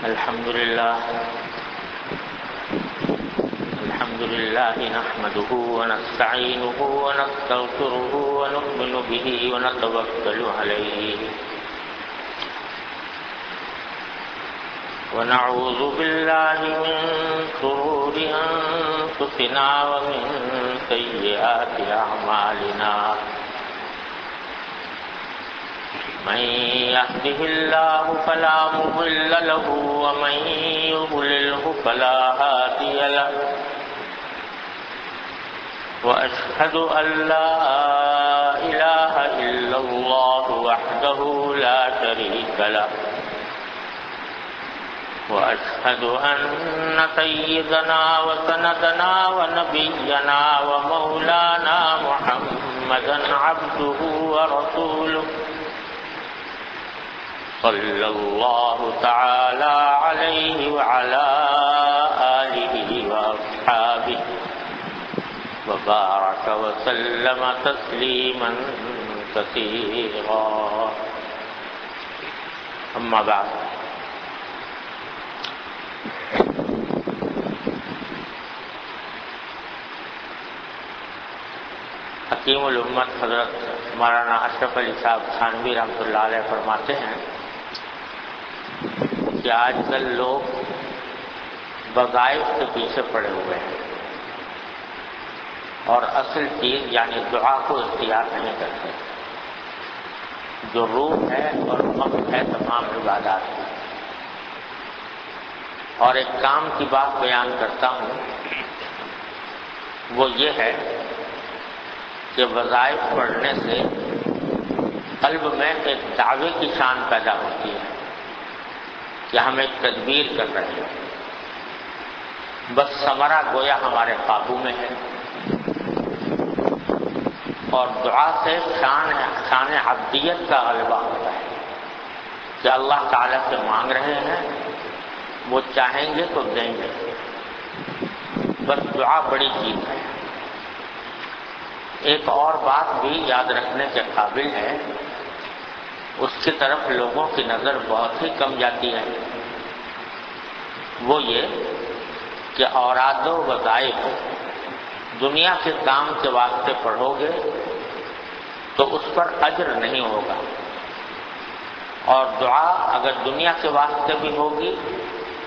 الحمد لله نحمده ونستعينه ونستغفره ونؤمن به ونتوكل عليه ونعوذ بالله من شرور أنفسنا ومن سيئات أعمالنا من يهده الله فلا مضل له ومن يضلله فلا هادي له وأشهد أن لا إله إلا الله وحده لا شريك له وأشهد أن سيدنا وسندنا ونبينا ومولانا محمدا عبده ورسوله صلى الله تعالى عليه وعلى آله وأصحابه وبارك وسلم تسليما كثيرا أما بعد حکیم الامت حضرت مولانا اشرف علی صاحب تھانوی رحمۃ اللہ علیہ فرماتے ہیں کہ آج کل لوگ وظائف کے پیچھے پڑے ہوئے ہیں اور اصل چیز یعنی دعا کو اختیار نہیں کرتے، جو روح ہے اور مقصد ہے تمام عبادات کی۔ اور ایک کام کی بات بیان کرتا ہوں، وہ یہ ہے کہ وظائف پڑھنے سے قلب میں ایک دعوے کی شان پیدا ہوتی ہے کہ ہم ایک تدبیر کر رہے ہیں، بس ثمرہ گویا ہمارے قابو میں ہے، اور دعا سے شان عبدیت کا غلبہ ہوتا ہے کہ اللہ تعالیٰ سے مانگ رہے ہیں، وہ چاہیں گے تو دیں گے، بس دعا بڑی چیز ہے۔ ایک اور بات بھی یاد رکھنے کے قابل ہے، اس کی طرف لوگوں کی نظر بہت ہی کم جاتی ہے، وہ یہ کہ اوراد و وظائف دنیا کے کام کے واسطے پڑھو گے تو اس پر اجر نہیں ہوگا، اور دعا اگر دنیا کے واسطے بھی ہوگی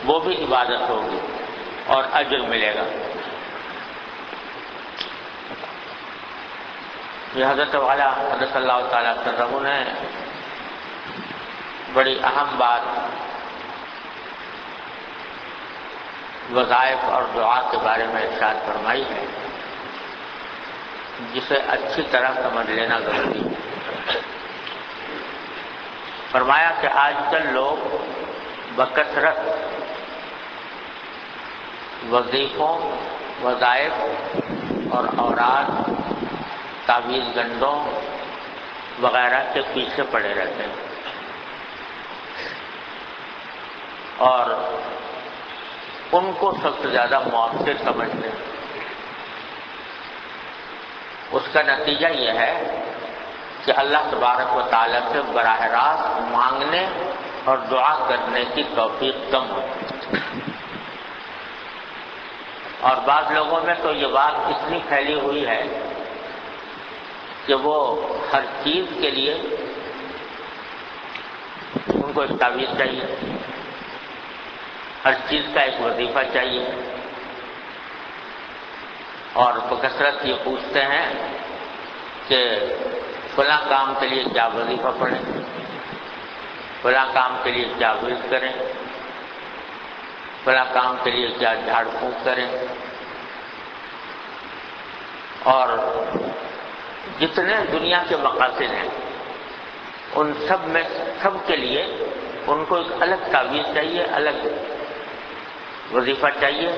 وہ بھی عبادت ہوگی اور اجر ملے گا۔ یہ حضرت والا حضرت اللہ تعالیٰ عنہ نے بڑی اہم بات وظائف اور دعا کے بارے میں ارشاد فرمائی ہے، جسے اچھی طرح سمجھ لینا ضروری ہے۔ فرمایا کہ آج کل لوگ بکثرت وظیفوں، وظائف اور اوراد، تعویذ گنڈوں وغیرہ کے پیچھے پڑے رہتے ہیں، اور ان کو سب سے زیادہ مؤثر سمجھتے ہیں۔ اس کا نتیجہ یہ ہے کہ اللہ تبارک و تعالیٰ سے براہ راست مانگنے اور دعا کرنے کی توفیق کم ہوتی ہے، اور بعض لوگوں میں تو یہ بات اتنی پھیلی ہوئی ہے کہ وہ ہر چیز کے لیے ان کو ایک تعویذ چاہیے، ہر چیز کا ایک وظیفہ چاہیے، اور بکثرت یہ پوچھتے ہیں کہ فلاں کام کے لیے کیا وظیفہ پڑھیں، فلاں کام کے لیے کیا ورد کریں، فلاں کام کے لیے کیا جھاڑ پھونک کریں، اور جتنے دنیا کے مقاصد ہیں ان سب کے لیے ان کو ایک الگ تعویذ چاہیے، الگ وظیفہ چاہیے،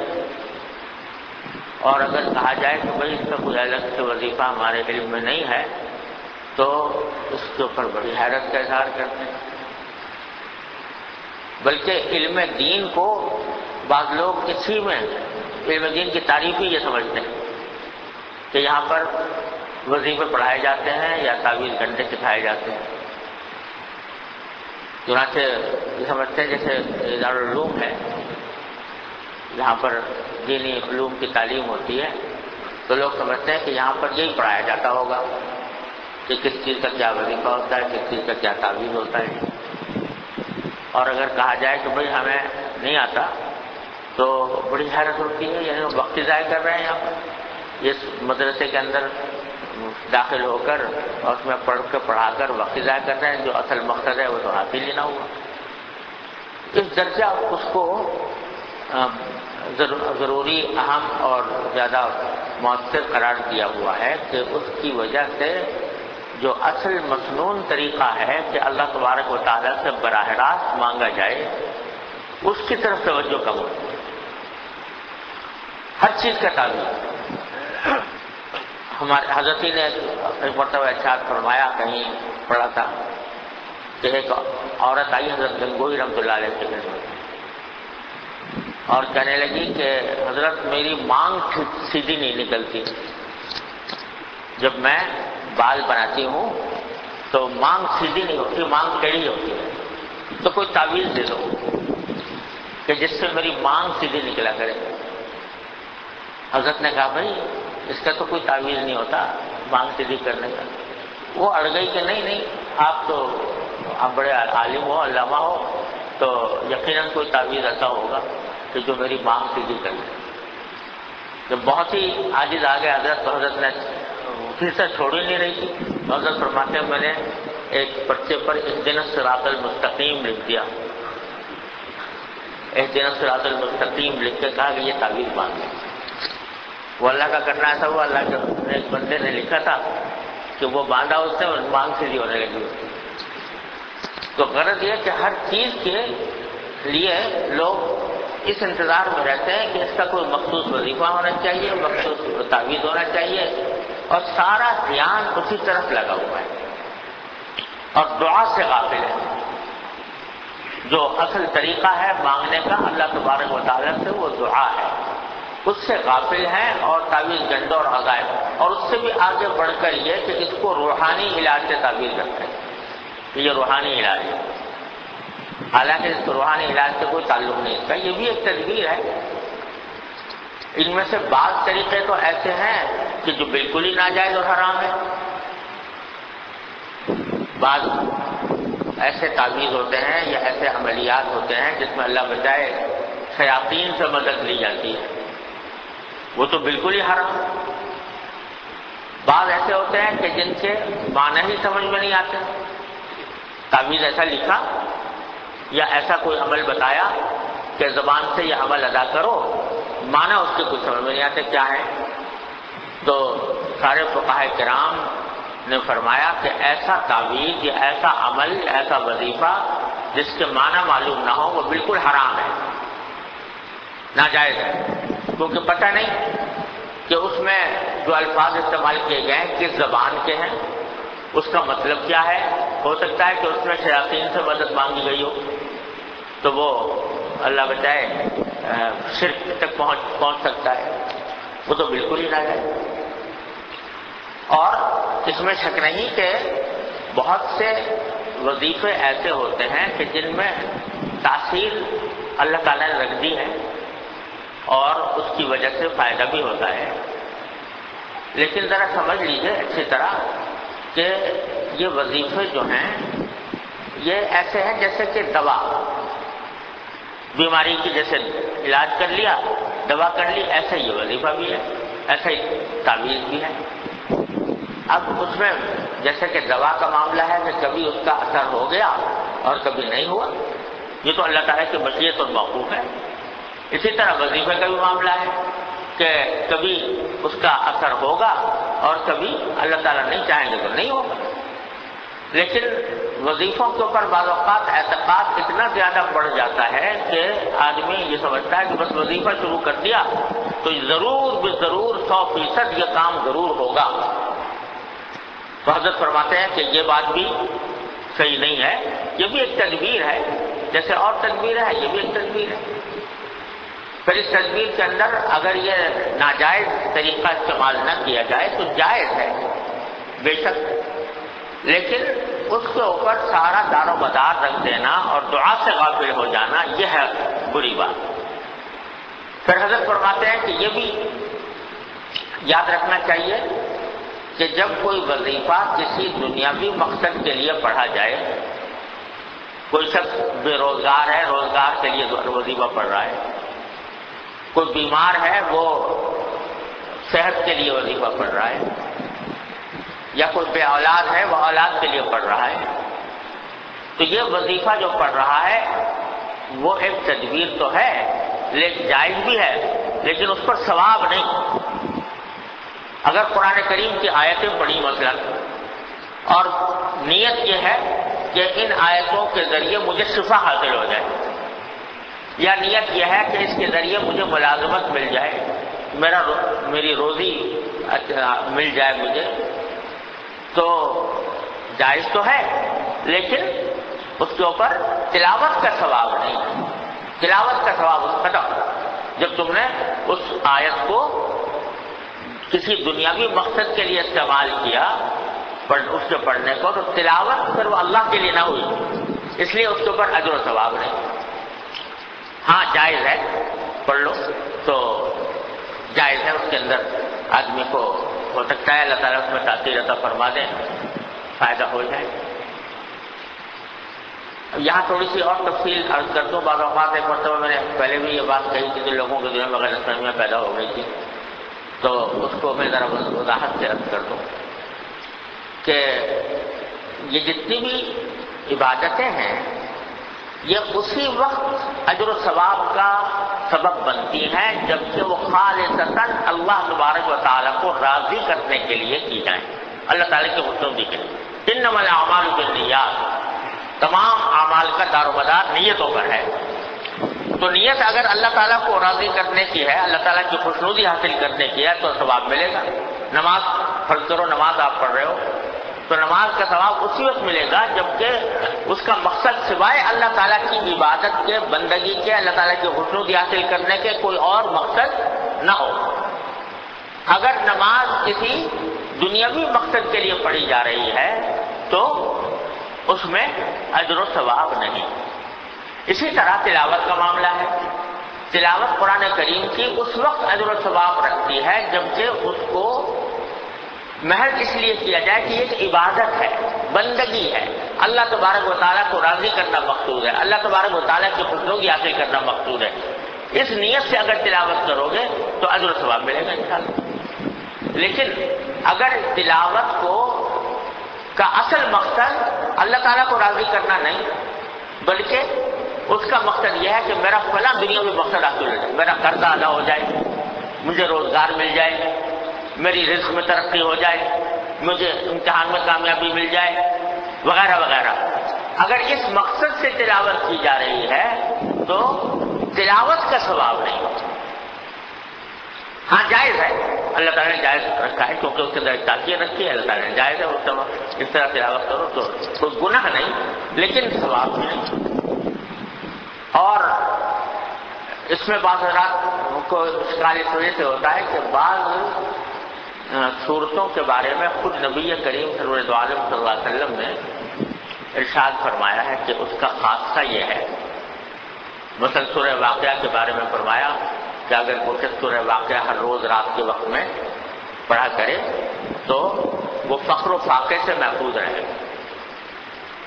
اور اگر کہا جائے کہ بھائی اس کا کوئی الگ سے وظیفہ ہمارے علم میں نہیں ہے تو اس کے اوپر بڑی حیرت کا اظہار کرتے ہیں۔ بلکہ علم دین کو بعض لوگ اسی میں علم دین کی تعریف ہی یہ سمجھتے ہیں کہ یہاں پر وظیفے پڑھائے جاتے ہیں یا تعویذ گھنٹے سکھائے جاتے ہیں۔ چنانچہ یہ سمجھتے ہیں جیسے دارالعلوم ہے جہاں پر دینی علوم کی تعلیم ہوتی ہے، تو لوگ سمجھتے ہیں کہ یہاں پر یہی پڑھایا جاتا ہوگا کہ کس چیز کا کیا وظیفہ ہوتا ہے، کس چیز کا کیا تعویذ ہوتا ہے. اور اگر کہا جائے کہ بھئی ہمیں نہیں آتا تو بڑی حیرت ہوتی ہے، یعنی وہ وقت ضائع کر رہے ہیں یہاں پر اس مدرسے کے اندر داخل ہو کر اور اس میں پڑھا کر وقت ضائع کر رہے ہیں، جو اصل مقصد ہے وہ تو حاصل ہی نہ ہوا. اس درجہ اس کو ضروری، اہم اور زیادہ مؤثر قرار دیا ہوا ہے کہ اس کی وجہ سے جو اصل مسنون طریقہ ہے کہ اللہ تبارک و تعالیٰ سے براہ راست مانگا جائے، اس کی طرف توجہ کم ہوتی ہے. ہر چیز کا تعلق ہمارے حضرت نے ایک مرتبہ ارشاد فرمایا، کہیں پڑھا تھا کہ ایک عورت آئی حضرت گنگوئی رحمۃ اللہ علیہ کے گھر میں اور کہنے لگی کہ حضرت میری مانگ سیدھی نہیں نکلتی، جب میں بال بناتی ہوں تو مانگ سیدھی نہیں ہوتی، مانگ ٹیڑھی ہوتی ہے، تو کوئی تعویذ دے دو کہ جس سے میری مانگ سیدھی نکلا کرے. حضرت نے کہا بھائی اس کا تو کوئی تعویذ نہیں ہوتا مانگ سیدھی کرنے کا. وہ اڑ گئی کہ نہیں آپ بڑے عالم ہو، علامہ ہو، تو یقیناً کوئی تعویذ ایسا ہوگا کہ جو میری مانگ سیدھی کر لے. جب بہت ہی عاجز آ گئے حضرت، تو حضرت نے پھر سے چھوڑ ہی نہیں رہی تھی. حضرت فرماتے ہیں میں نے ایک پرچے پر اهدنا الصراط المستقیم لکھ دیا، اهدنا الصراط المستقیم لکھ کے کہا کہ یہ تعویذ باندھ لیں. وہ اللہ کا کرنا ایسا ہوا، اللہ کے ایک بندے نے لکھا تھا کہ وہ باندھا اس سے اور مانگ سیدھی ہونے لگی. تو غرض یہ کہ ہر چیز کے لیے لوگ اس انتظار میں رہتے ہیں کہ اس کا کوئی مخصوص وظیفہ ہونا چاہیے، مخصوص تعویذ ہونا چاہیے، اور سارا دھیان اسی طرف لگا ہوا ہے اور دعا سے غافل ہے. جو اصل طریقہ ہے مانگنے کا اللہ تبارک و تعالیٰ سے وہ دعا ہے، اس سے غافل ہیں اور تعویذ گنڈ اور عزائم. اور اس سے بھی آگے بڑھ کر یہ کہ اس کو روحانی علاج سے تعبیر کرتے ہیں کہ یہ روحانی علاج ہے، حالانکہ اس کو روحانی علاج سے کوئی تعلق نہیں اس کا. یہ بھی ایک تدبیر ہے. ان میں سے بعض طریقے تو ایسے ہیں کہ جو بالکل ہی ناجائز اور حرام ہے. بعض ایسے تعویذ ہوتے ہیں یا ایسے عملیات ہوتے ہیں جس میں اللہ بچائے شیاطین سے مدد لی جاتی ہے، وہ تو بالکل ہی حرام. بعض ایسے ہوتے ہیں کہ جن کے معنی ہی سمجھ میں نہیں آتے. تعویذ ایسا لکھا یا ایسا کوئی عمل بتایا کہ زبان سے یہ عمل ادا کرو، معنی اس کے کچھ سمجھ میں نہیں آتے کیا ہے. تو سارے فقہاء کرام نے فرمایا کہ ایسا تعویذ یا ایسا عمل، ایسا وظیفہ جس کے معنی معلوم نہ ہو وہ بالکل حرام ہے، ناجائز ہے. کیونکہ پتہ نہیں کہ اس میں جو الفاظ استعمال کیے گئے ہیں کس زبان کے ہیں، اس کا مطلب کیا ہے. ہو سکتا ہے کہ اس میں شیاطین سے مدد مانگی گئی ہو تو وہ اللہ بچائے شرک تک پہنچ سکتا ہے، وہ تو بالکل ہی ناجائز. اور اس میں شک نہیں کہ بہت سے وظیفے ایسے ہوتے ہیں کہ جن میں تاثیر اللہ تعالیٰ نے رکھ دی ہے اور اس کی وجہ سے فائدہ بھی ہوتا ہے. لیکن ذرا سمجھ لیجئے اچھی طرح کہ یہ وظیفے جو ہیں یہ ایسے ہیں جیسے کہ دوا، بیماری کی جیسے علاج کر لیا، دوا کر لی، ایسے یہ وظیفہ بھی ہے، ایسے ہی تعویذ بھی ہے. اب اس میں جیسے کہ دوا کا معاملہ ہے کہ کبھی اس کا اثر ہو گیا اور کبھی نہیں ہوا، یہ تو اللہ تعالیٰ کی مشیت اور موقوف ہے. اسی طرح وظیفے کا بھی معاملہ ہے کہ کبھی اس کا اثر ہوگا اور کبھی اللہ تعالیٰ نہیں چاہیں گے تو نہیں ہوگا. لیکن وظیفوں کے اوپر بعض اوقات اعتقاد اتنا زیادہ بڑھ جاتا ہے کہ آدمی یہ سمجھتا ہے کہ بس وظیفہ شروع کر دیا تو ضرور بضرور 100% یہ کام ضرور ہوگا. تو حضرت فرماتے ہیں کہ یہ بات بھی صحیح نہیں ہے، یہ بھی ایک تدبیر ہے، جیسے اور تدبیر ہے یہ بھی ایک تدبیر ہے. پھر اس تدبیر کے اندر اگر یہ ناجائز طریقہ استعمال نہ کیا جائے تو جائز ہے بے شک، لیکن اس کے اوپر سارا دار و مدار رکھ دینا اور دعا سے غافل ہو جانا، یہ ہے بری بات۔ پھر حضرت فرماتے ہیں کہ یہ بھی یاد رکھنا چاہیے کہ جب کوئی وظیفہ کسی دنیاوی مقصد کے لیے پڑھا جائے، کوئی شخص بے روزگار ہے، روزگار کے لیے وظیفہ پڑھ رہا ہے، کوئی بیمار ہے وہ صحت کے لیے وظیفہ پڑھ رہا ہے، یا کوئی بے اولاد ہے وہ اولاد کے لیے پڑھ رہا ہے، تو یہ وظیفہ جو پڑھ رہا ہے وہ ایک تدبیر تو ہے، لیکن جائز بھی ہے، لیکن اس پر ثواب نہیں۔ اگر قرآن کریم کی آیتیں پڑھی مثلا اور نیت یہ ہے کہ ان آیتوں کے ذریعے مجھے شفا حاصل ہو جائے، یا نیت یہ ہے کہ اس کے ذریعے مجھے ملازمت مل جائے، میری روزی مل جائے مجھے، تو جائز تو ہے، لیکن اس کے اوپر تلاوت کا ثواب نہیں۔ تلاوت کا ثواب اس ختم جب تم نے اس آیت کو کسی دنیاوی مقصد کے لیے استعمال کیا، اس کے پڑھنے کو، تو تلاوت پھر وہ اللہ کے لیے نہ ہوئی، اس لیے اس کے اوپر اجر و ثواب نہیں۔ ہاں جائز ہے، پڑھ لو تو جائز ہے، اس کے اندر آدمی کو ہو سکتا ہے اللہ تعالیٰ اس میں تاثیر عطا فرما دیں، فائدہ ہو جائے۔ یہاں تھوڑی سی اور تفصیل عرض کر دوں۔ بعض اوقات ایک مرتبہ میں نے پہلے بھی یہ بات کہی تھی کہ لوگوں کے دلوں میں غلط فہمیاں پیدا ہو گئی تھی، تو اس کو میں ذرا وضاحت سے عرض کر دوں کہ یہ جتنی بھی عبادتیں ہیں یہ اسی وقت اجر و ثواب کا سبب بنتی ہیں جبکہ وہ خالصتاً اللہ تبارک و تعالیٰ کو راضی کرنے کے لیے کی جائیں، اللہ تعالیٰ کے حکم کے لیے۔ انما الاعمال بالنیات، تمام اعمال کا دار و مدار نیتوں پر ہے، تو نیت اگر اللہ تعالیٰ کو راضی کرنے کی ہے، اللہ تعالیٰ کی خوشنودی حاصل کرنے کی ہے تو ثواب ملے گا۔ نماز فرض کرو، نماز آپ پڑھ رہے ہو تو نماز کا ثواب اسی وقت ملے گا جبکہ اس کا مقصد سوائے اللہ تعالیٰ کی عبادت کے، بندگی کے، اللہ تعالیٰ کی خوشنودی حاصل کرنے کے کوئی اور مقصد نہ ہو۔ اگر نماز کسی دنیاوی مقصد کے لیے پڑھی جا رہی ہے تو اس میں اجر و ثواب نہیں۔ اسی طرح تلاوت کا معاملہ ہے، تلاوت قرآن کریم کی اس وقت اجر و ثواب رکھتی ہے جبکہ اس کو محض اس لیے کیا جائے کہ یہ ایک عبادت ہے، بندگی ہے، اللہ تبارک و تعالیٰ کو راضی کرنا مقصود ہے، اللہ تبارک و تعالیٰ کی خوشنودی حاصل کرنا مقصود ہے۔ اس نیت سے اگر تلاوت کرو گے تو اجر و ثواب ملے گا انشاءاللہ۔ لیکن اگر تلاوت کا اصل مقصد اللہ تعالیٰ کو راضی کرنا نہیں بلکہ اس کا مقصد یہ ہے کہ میرا فلاں دنیا میں مقصد حاصل ہو جائے، میرا قرضہ ادا ہو جائے، مجھے روزگار مل جائے، میری رزق میں ترقی ہو جائے، مجھے امتحان میں کامیابی مل جائے، وغیرہ وغیرہ، اگر اس مقصد سے تلاوت کی جا رہی ہے تو تلاوت کا ثواب نہیں ہوتا۔ ہاں جائز ہے، اللہ تعالیٰ نے جائز رکھا ہے کیونکہ اس کے اندر تاکید رکھی ہے، اللہ تعالیٰ نے جائز ہے اس طرح تلاوت کرو تو کوئی گناہ نہیں لیکن ثواب نہیں۔ اور اس میں بعض حضرات کو اشکال اس وجہ سے ہوتا ہے کہ بعض صورتوں کے بارے میں خود نبی کریم صلی اللہ علیہ وسلم نے ارشاد فرمایا ہے کہ اس کا خاصہ یہ ہے۔ مثلا سورہ واقعہ کے بارے میں فرمایا کہ اگر کوئی سورہ واقعہ ہر روز رات کے وقت میں پڑھا کرے تو وہ فقر و فاقے سے محفوظ رہے۔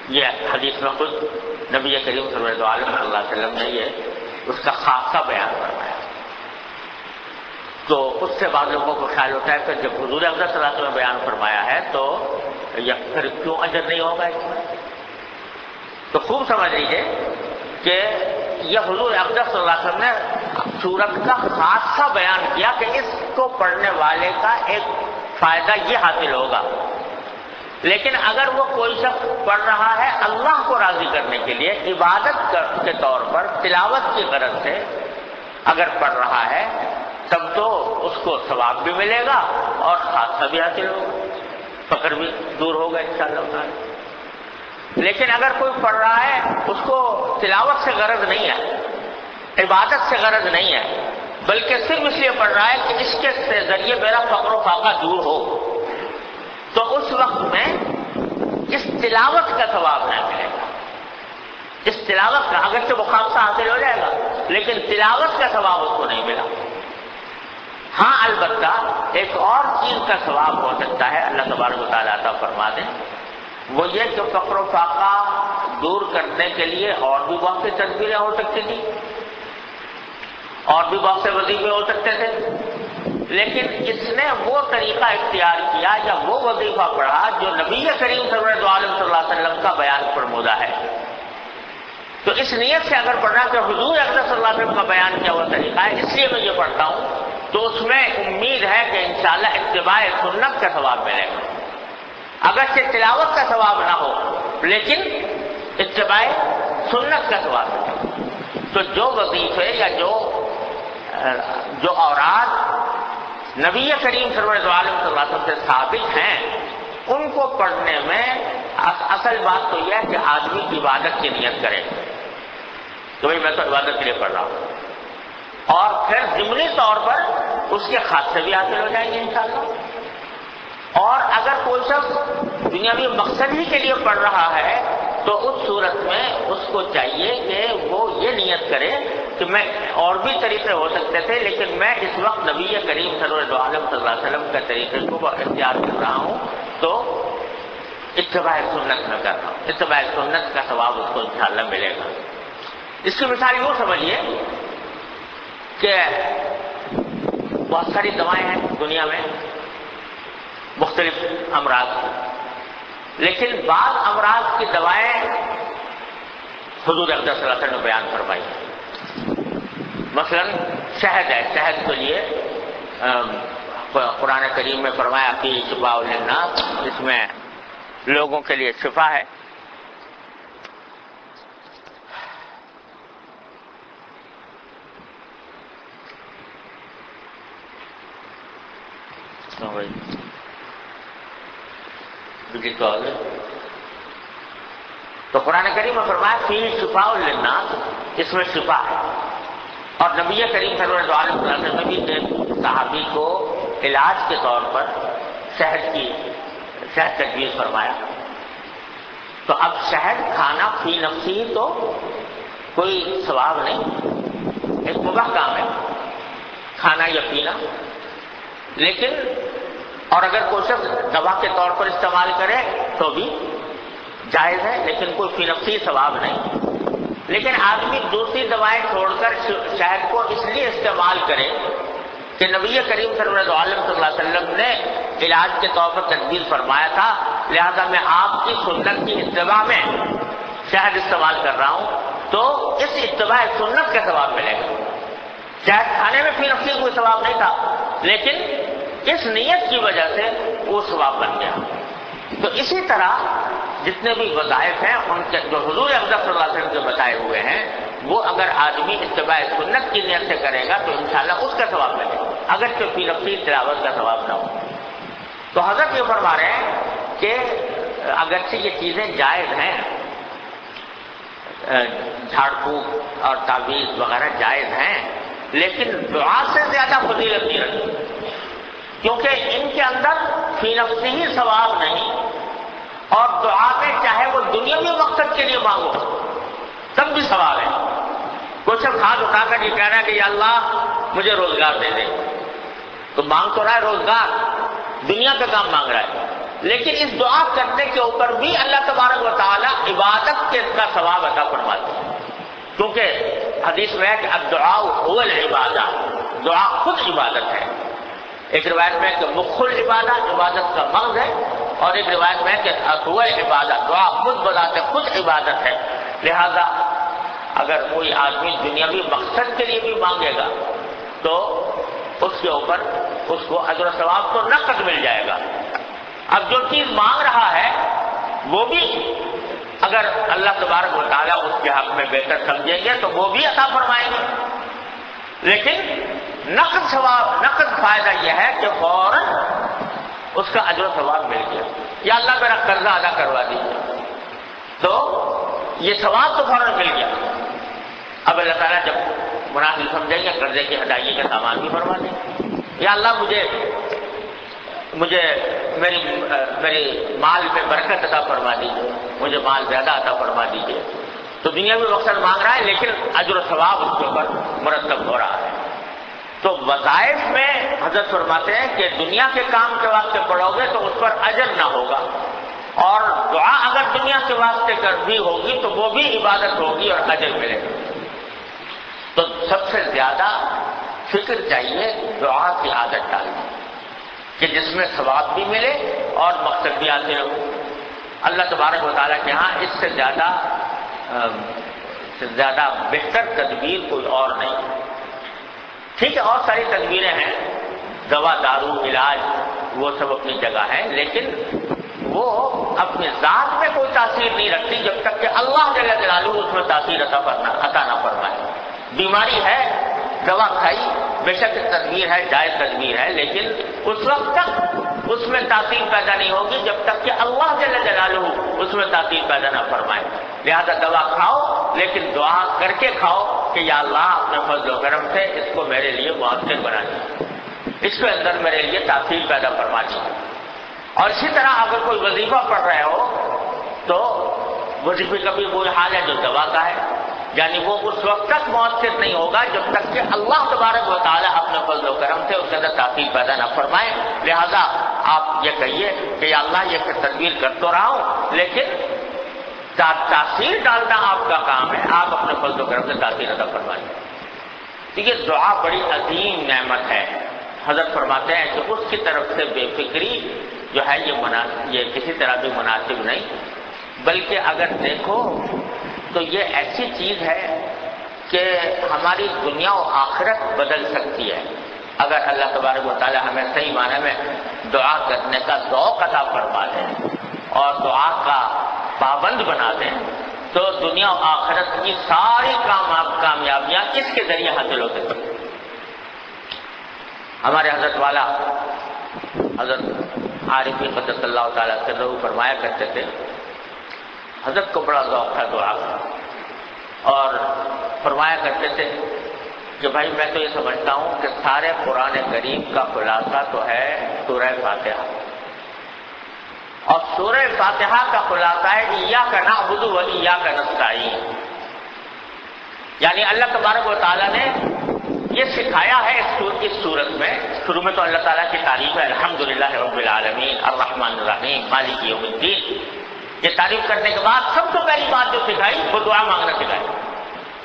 یہ حدیث میں خود نبی کریم صلی اللہ علیہ وسلم نے یہ اس کا خاصہ بیان فرمایا۔ تو اس سے بعض لوگوں کو خیال ہوتا ہے کہ جب حضور اقدس صلی اللہ علیہ وسلم نے بیان فرمایا ہے تو پھر کیوں اجر نہیں ہوگا اس میں؟ تو خوب سمجھ لیجیے کہ یہ حضور اقدس صلی اللہ علیہ وسلم نے سورت کا خاصہ بیان کیا کہ اس کو پڑھنے والے کا ایک فائدہ یہ حاصل ہوگا، لیکن اگر وہ کوئی شخص پڑھ رہا ہے اللہ کو راضی کرنے کے لیے، عبادت کے طور پر، تلاوت کی غرض سے اگر پڑھ رہا ہے تب تو اس کو ثواب بھی ملے گا اور خاصہ بھی حاصل ہوگا، فقر بھی دور ہوگا انشاءاللہ تعالی۔ لیکن اگر کوئی پڑھ رہا ہے اس کو تلاوت سے غرض نہیں ہے، عبادت سے غرض نہیں ہے، بلکہ صرف اس لیے پڑھ رہا ہے کہ اس کے ذریعے میرا فقر و فاقہ دور ہو، تو اس وقت میں اس تلاوت کا ثواب نہیں ملے گا. اس تلاوت کا اگرچہ مخامسہ حاصل ہو جائے گا لیکن تلاوت کا ثواب اس کو نہیں ملا. ہاں البتہ ایک اور چیز کا ثواب ہو سکتا ہے، اللہ تبارک و تعالیٰ عطا فرما دیں، وہ یہ کہ فقر و فاقہ دور کرنے کے لیے اور بھی بہت سی تدبیریں ہو سکتی تھیں، اور بھی بہت سے وظیفے ہو سکتے تھے، لیکن اس نے وہ طریقہ اختیار کیا یا وہ وظیفہ پڑھا جو نبی کریم صلی اللہ علیہ وسلم کا بیان فرمودہ ہے. تو اس نیت سے اگر پڑھنا کہ حضور اقدس صلی اللہ علیہ وسلم کا بیان کیا ہوا طریقہ ہے، اس لیے میں یہ پڑھتا ہوں، تو اس میں امید ہے کہ انشاءاللہ اتباع سنت کا ثواب ملے گا. اگرچہ تلاوت کا ثواب نہ ہو لیکن اتباع سنت کا ثواب ملے گا. تو جو وظیفے یا جو اوراد نبی کریم صلی اللہ علیہ وسلم سے ثابت ہیں ان کو پڑھنے میں اصل بات تو یہ ہے کہ آدمی عبادت کی نیت کرے کہ بھائی میں تو عبادت کے لیے پڑھ رہا ہوں، اور پھر ضمنی طور پر اس کے خاصے بھی حاصل ہو جائیں گے انشاءاللہ. اور اگر کوئی شخص دنیاوی مقصد ہی کے لیے پڑھ رہا ہے تو اس صورت میں اس کو چاہیے کہ وہ یہ نیت کرے کہ میں اور بھی طریقے ہو سکتے تھے لیکن میں اس وقت نبی کریم صلی اللہ علیہ وسلم کے طریقے کو اختیار کر رہا ہوں، تو اتباع سنت میں کر رہا ہوں. اتباع سنت کا ثواب اس کو انشاءاللہ ملے گا. اس کی مثال یوں سمجھیے کہ بہت ساری دوائیں ہیں دنیا میں مختلف امراض کی، لیکن بعض امراض کی دوائیں حضور اقدس صلی اللہ علیہ وسلم نے بیان فرمائی. مثلا شہد ہے، شہد کے لیے قرآن کریم میں فرمایا کہ شفاء للناس، اس میں لوگوں کے لیے شفا ہے. تو قرآن کریم میں فرمایا فیہ شفاء للناس، اس میں شفا ہے. اور نبی کریم صلی اللہ علیہ وسلم نے بھی ایک صحابی کو علاج کے طور پر شہد تجویز فرمایا. تو اب شہد کھانا فی نفسی تو کوئی ثواب نہیں، ایک مباح کام ہے کھانا یا پینا، لیکن اور اگر کوئی شخص دوا کے طور پر استعمال کرے تو بھی جائز ہے، لیکن کوئی فی نفسی ثواب نہیں. لیکن آدمی دوسری دوائیں چھوڑ کر شہد کو اس لیے استعمال کرے کہ نبی کریم صلی اللہ علیہ وسلم نے علاج کے طور پر تجویز فرمایا تھا، لہذا میں آپ کی سنت کی اتباع میں شہد استعمال کر رہا ہوں، تو اس اتباع سنت کا ثواب ملے گا. شہد کھانے میں فی نفسی کوئی ثواب نہیں تھا، لیکن اس نیت کی وجہ سے وہ ثواب بن گیا. تو اسی طرح جتنے بھی وظائف ہیں ان کے جو حضور اقدس صلی اللہ علیہ وسلم کے بتائے ہوئے ہیں وہ اگر آدمی اتباع سنت کی نیت سے کرے گا تو انشاءاللہ اس کا ثواب ملے گا، اگرچہ فی نفسی تلاوت کا ثواب نہ ہو. تو حضرت یہ فرما رہے ہیں کہ اگرچہ یہ چیزیں جائز ہیں، جھاڑ پھونک اور تعویذ وغیرہ جائز ہیں، لیکن دعا سے زیادہ فضیلت نہیں رکھتی، کیونکہ ان کے اندر فی نفسی ہی ثواب نہیں، اور دعا میں چاہے وہ دنیاوی مقصد کے لیے مانگو تب بھی ثواب ہے. کچھ ہاتھ اٹھا کر یہ کہنا ہے کہ یا اللہ مجھے روزگار دے دے، تو مانگ تو رہا ہے روزگار، دنیا کا کام مانگ رہا ہے، لیکن اس دعا کرنے کے اوپر بھی اللہ تبارک و تعالی عبادت کے کا ثواب عطا فرماتے ہیں. کیونکہ حدیث میں ہے کہ الدعاء هو العبادہ، دعا خود عبادت ہے. ایک روایت میں ہے کہ مخ العبادہ، عبادت کا مغز ہے، اور ایک روایت میں ہے کہ هو العبادہ، دعا خود بذات خود عبادت ہے. لہذا اگر کوئی آدمی دنیاوی مقصد کے لیے بھی مانگے گا تو اس کے اوپر اس کو اجر و ثواب تو نقد مل جائے گا. اب جو چیز مانگ رہا ہے وہ بھی اگر اللہ تبارک و تعالیٰ اس کے حق میں بہتر سمجھیں گے تو وہ بھی عطا فرمائیں گے، لیکن نقد ثواب، نقد فائدہ یہ ہے کہ فوراً اس کا اجر و ثواب مل گیا. یا اللہ میرا قرضہ ادا کروا دیجیے، تو یہ ثواب تو فوراً مل گیا. اب اللہ تعالیٰ جب مناسب سمجھیں گے قرضے کی ادائیگی کا سامان بھی فرما دیں. یا اللہ مجھے میرے مال میں برکت عطا فرما دیجیے، مجھے مال زیادہ عطا فرما دیجیے. تو دنیاوی مقصد مانگ رہا ہے لیکن اجر و ثواب اس کے اوپر مرتب ہو رہا ہے. تو وظائف میں حضرت فرماتے ہیں کہ دنیا کے کام کے واسطے پڑھو گے تو اس پر اجر نہ ہوگا، اور دعا اگر دنیا کے واسطے کر بھی ہوگی تو وہ بھی عبادت ہوگی اور اجر ملے گا. تو سب سے زیادہ فکر چاہیے دعا کی عادت ڈالنے کہ جس میں ثواب بھی ملے اور مقصد بھی حاصل ہو. اللہ تبارک و تعالیٰ کے ہاں اس سے زیادہ بہتر تدبیر کوئی اور نہیں. ٹھیک ہے، اور ساری تدبیریں ہیں، دوا دارو علاج وہ سب اپنی جگہ ہیں، لیکن وہ اپنی ذات میں کوئی تاثیر نہیں رکھتی جب تک کہ اللہ جل جلالہ اس میں تاثیر عطا نہ فرمائے. بیماری ہے، دوا کھائی، بے شک تدبیر ہے، جائز تدبیر ہے، لیکن اس وقت تک اس میں تاثیر پیدا نہیں ہوگی جب تک کہ اللہ جل جلالہ اس میں تاثیر پیدا نہ فرمائے. لہذا دوا کھاؤ لیکن دعا کر کے کھاؤ کہ یا اللہ اپنے فضل و کرم سے اس کو میرے لیے مؤثر بنا دیجیے، اس کے اندر میرے لیے تاثیر پیدا فرما دیجیے. اور اسی طرح اگر کوئی وظیفہ پڑھ رہے ہو تو وظیفے کا بھی وہی حال ہے جو دوا کا ہے، یعنی وہ اس وقت تک مؤثر نہیں ہوگا جب تک کہ اللہ تبارک و تعالیٰ اپنے فضل و کرم سے اس کے اندر تاثیر پیدا نہ فرمائے. لہذا آپ یہ کہیے کہ یا اللہ یہ تدبیر کر تو رہا ہوں لیکن تاثیر ڈالنا آپ کا کام ہے، آپ اپنے فضل و کرم سے تاثیر عطا فرمائیں. یہ دعا بڑی عظیم نعمت ہے. حضرت فرماتے ہیں کہ اس کی طرف سے بے فکری جو ہے یہ کسی طرح بھی مناسب نہیں، بلکہ اگر دیکھو تو یہ ایسی چیز ہے کہ ہماری دنیا و آخرت بدل سکتی ہے. اگر اللہ تبارک و تعالی ہمیں صحیح معنی میں دعا کرنے کا ذوق عطا فرما دیں اور دعا کا پابند بنا دیں تو دنیا و آخرت کی ساری کامیابیاں اس کے ذریعے حاصل ہو سکتی ہیں. ہمارے حضرت والا حضرت عارفی قدس اللہ تعالیٰ سے فرمایا کرتے تھے، حضرت کو بڑا ذوق تھا دعا کا، اور فرمایا کرتے تھے کہ بھائی میں تو یہ سمجھتا ہوں کہ سارے قرآن کریم کا خلاصہ تو ہے سورہ فاتحہ، اور سورہ فاتحہ کا خلاصہ ہے ایاک نعبد و ایاک نستعین. یعنی اللہ تبارک و تعالیٰ نے یہ سکھایا ہے اس سورت میں. شروع میں تو اللہ تعالیٰ کی تعریف ہے، الحمدللہ رب العالمین الرحمن الرحیم مالک یوم الدین. یہ تعریف کرنے کے بعد سب سے پہلی بات جو سکھائی وہ دعا مانگنا سکھائی.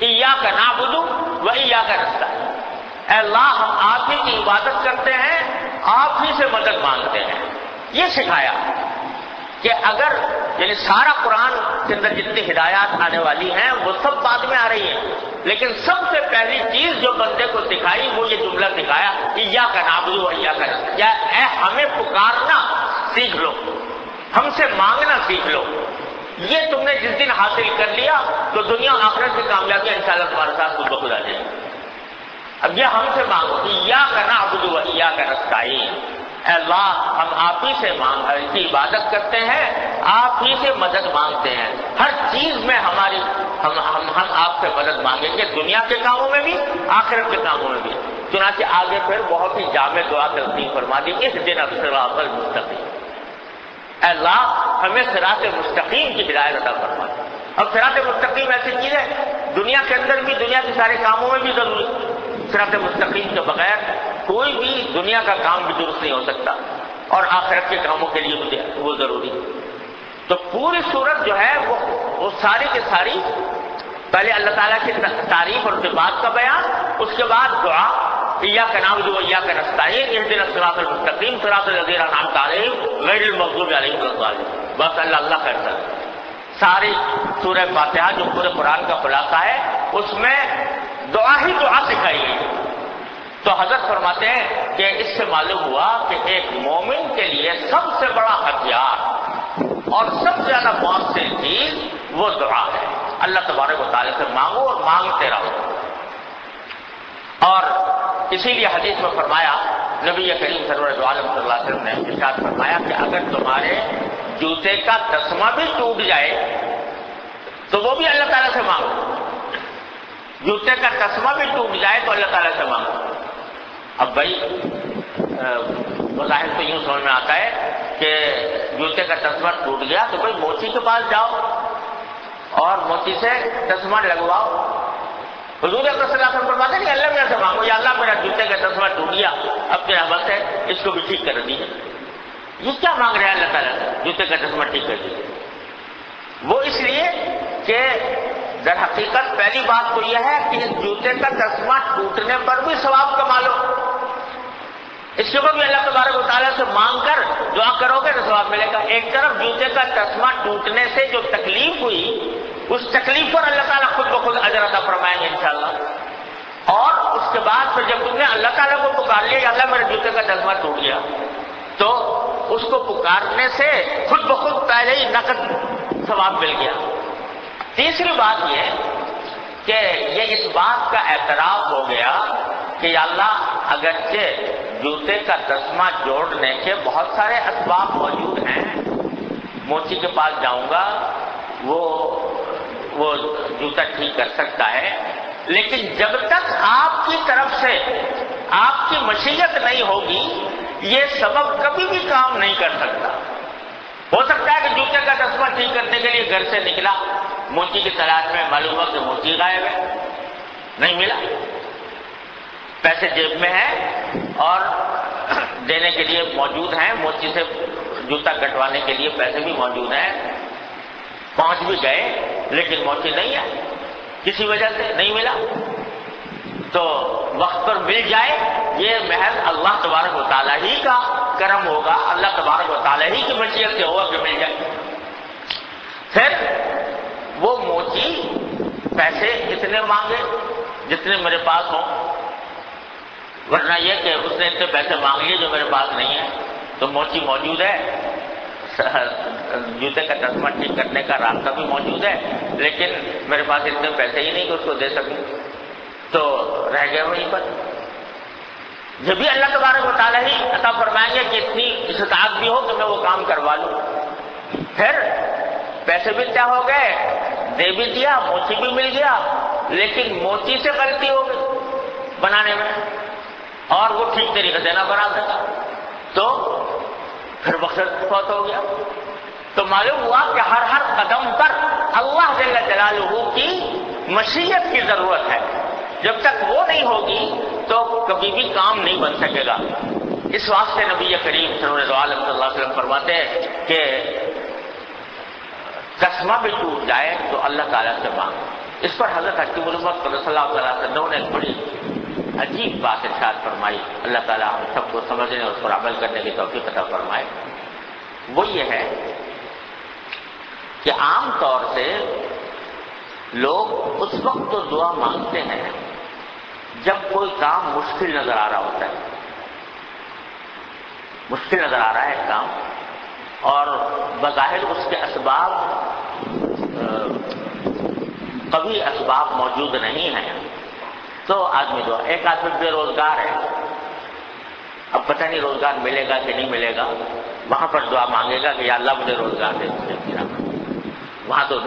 ایاک نعبد و ایاک نستعین، اے اللہ ہم آپ ہی کی عبادت کرتے ہیں، آپ ہی سے مدد مانگتے ہیں. یہ سکھایا کہ اگر یعنی سارا قرآن کے اندر جتنی ہدایات آنے والی ہیں وہ سب بعد میں آ رہی ہیں، لیکن سب سے پہلی چیز جو بندے کو سکھائی وہ یہ جملہ سکھایا ایاک نعبد و ایاک نستعین، یا اے ہمیں پکارنا سیکھ لو، ہم سے مانگنا سیکھ لو. یہ تم نے جس دن حاصل کر لیا تو دنیا آخرت کی کامیابی انشاءاللہ تمہارے ساتھ خود بخود آ جائے گی. اب یہ ہم سے مانگو، ایاک نعبد و ایاک نستعین، اے اللہ ہم آپ ہی سے کی عبادت کرتے ہیں، آپ ہی سے مدد مانگتے ہیں. ہر چیز میں ہماری ہم آپ سے مدد مانگیں گے، دنیا کے کاموں میں بھی آخرت کے کاموں میں بھی. چنانچہ آگے پھر بہت ہی جامع دعا تلقین فرما دی، اہدنا الصراط المستقیم، اے اللہ ہمیں صراط مستقیم کی ہدایت عطا فرما دے. اور صراط مستقیم ایسی چیز ہے دنیا کے اندر بھی، دنیا کے سارے کاموں میں بھی ضروری. صراط مستقیم کے بغیر کوئی بھی دنیا کا کام بھی درست نہیں ہو سکتا، اور آخرت کے کاموں کے لیے مجھے وہ ضروری. تو پوری صورت جو ہے وہ ساری کی ساری پہلے اللہ تعالیٰ کی تعریف اور صفات کا بیان، اس کے بعد دعا ایاک نعبد و ایاک نستعین اہدنا الصراط المستقیم صراط الذین انعمت علیہم غیر المغضوب علیہم ولا الضالین. بس اللہ کرتا ہے. ساری سورہ فاتحہ جو پورے قرآن کا خلاصہ ہے اس میں دعا ہی دعا سکھائی گئی. تو حضرت فرماتے ہیں کہ اس سے معلوم ہوا کہ ایک مومن کے لیے سب سے بڑا ہتھیار اور سب سے زیادہ مؤثر چیز وہ دعا ہے. اللہ تبارک و تعالیٰ سے مانگو اور مانگتے رہو. اور اسی لیے حدیث میں فرمایا، نبی کریم سرور دو عالم صلی اللہ علیہ وسلم نے ارشاد فرمایا کہ اگر تمہارے جوتے کا تسمہ بھی ٹوٹ جائے تو وہ بھی اللہ تعالیٰ سے مانگو. جوتے کا تسمہ بھی ٹوٹ جائے تو اللہ تعالیٰ سے مانگو. اب بھائی بظاہر تو یوں سمجھ میں آتا ہے کہ جوتے کا تسمہ ٹوٹ گیا تو کوئی موچی کے پاس جاؤ اور موچی سے تسمہ لگواؤ. حضور اکرم صلی اللہ علیہ وسلم فرماتے نہیں اللہ میرے سے مانگو یا اللہ میرا جوتے کا تسمہ ٹوٹ گیا اب تیرا رحمت ہے اس کو بھی ٹھیک کر دیجیے. یہ کیا مانگ رہے ہیں اللہ تعالیٰ سے جوتے کا تسمہ ٹھیک کر دیجیے؟ وہ اس لیے کہ در حقیقت پہلی بات تو یہ ہے کہ جوتے کا تسمہ ٹوٹنے پر بھی ثواب کما لو. اس کے بعد بھی اللہ تبارک و تعالیٰ سے مانگ کر دعا کرو گے تو ثواب ملے گا. ایک طرف جوتے کا تسمہ ٹوٹنے سے جو تکلیف ہوئی اس تکلیف پر اللہ تعالیٰ خود بخود اجر عطا فرمائیں گے انشاءاللہ. اور اس کے بعد پھر جب تم نے اللہ تعالیٰ کو پکار لیا کہ اللہ میرے جوتے کا تسمہ ٹوٹ گیا تو اس کو پکارنے سے خود بخود پہلے ہی نقد ثواب مل گیا. تیسری بات یہ کہ یہ اس بات کا اعتراف ہو گیا کہ یا اللہ اگرچہ جوتے کا تسمہ جوڑنے کے بہت سارے اسباب موجود ہیں، موچی کے پاس جاؤں گا وہ جوتا ٹھیک کر سکتا ہے، لیکن جب تک آپ کی طرف سے آپ کی مشیت نہیں ہوگی یہ سبب کبھی بھی کام نہیں کر سکتا. ہو سکتا ہے کہ جوتے کا تسمہ ٹھیک کرنے کے لیے گھر سے نکلا، موچی کی تلاش میں معلوم ہوا کہ موچی غائب ہے، نہیں ملا، پیسے جیب میں ہیں اور دینے کے لیے موجود ہیں، موچی سے جوتا کٹوانے کے لیے پیسے بھی موجود ہیں، پہنچ بھی گئے لیکن موچی نہیں ہے، کسی وجہ سے نہیں ملا. تو وقت پر مل جائے یہ محض اللہ تبارک و تعالیٰ ہی کا کرم ہوگا، اللہ تبارک و تعالیٰ ہی کی مشیت سے ہوگا کہ مل جائے. پھر وہ موچی پیسے اتنے مانگے جتنے میرے پاس ہوں، ورنہ یہ کہ اس نے اتنے پیسے مانگ لیے جو میرے پاس نہیں ہے. تو موچی موجود ہے، جوتے کا تسمہ ٹھیک کرنے کا راستہ بھی موجود ہے، لیکن میرے پاس اتنے پیسے ہی نہیں کہ اس کو دے سکوں، تو رہ گئے وہیں پر. جب بھی اللہ تبارک و تعالیٰ ہی عطا فرمائیں گے کہ اتنی استطاعت بھی ہو کہ میں وہ کام کروا لوں. پھر پیسے بھی طے ہو گئے، دے بھی دیا، موچی بھی مل گیا، لیکن موچی سے غلطی ہو گئی بنانے میں اور وہ ٹھیک طریقے سے نہ بنا سکا تو پھر مقصد فوت ہو گیا. تو معلوم ہوا کہ ہر قدم پر اللہ جل جلالہ کی مشیت کی ضرورت ہے. جب تک وہ نہیں ہوگی تو کبھی بھی کام نہیں بن سکے گا. اس واسطے نبی کریم صلی اللہ علیہ وسلم فرماتے ہیں کہ تسمہ بھی ٹوٹ جائے تو اللہ تعالیٰ سے مانگو. اس پر حضرت حکیم الامت صلی اللہ علیہ وسلم نے ایک بڑی عجیب بات ارشاد فرمائی. اللہ تعالیٰ ہم سب کو سمجھنے اور اس پر عمل کرنے کی توفیق عطا فرمائے. وہ یہ ہے کہ عام طور سے لوگ اس وقت تو دعا مانگتے ہیں جب کوئی کام مشکل نظر آ رہا ہوتا ہے، مشکل نظر آ رہا ہے کام اور بظاہر اس کے اسباب قوی اسباب موجود نہیں ہیں تو آدمی دعا. ایک آدمی بے روزگار ہے، اب پتہ نہیں روزگار ملے گا کہ نہیں ملے گا، وہاں پر دعا مانگے گا کہ یا اللہ مجھے روزگار دے دے. وہاں تو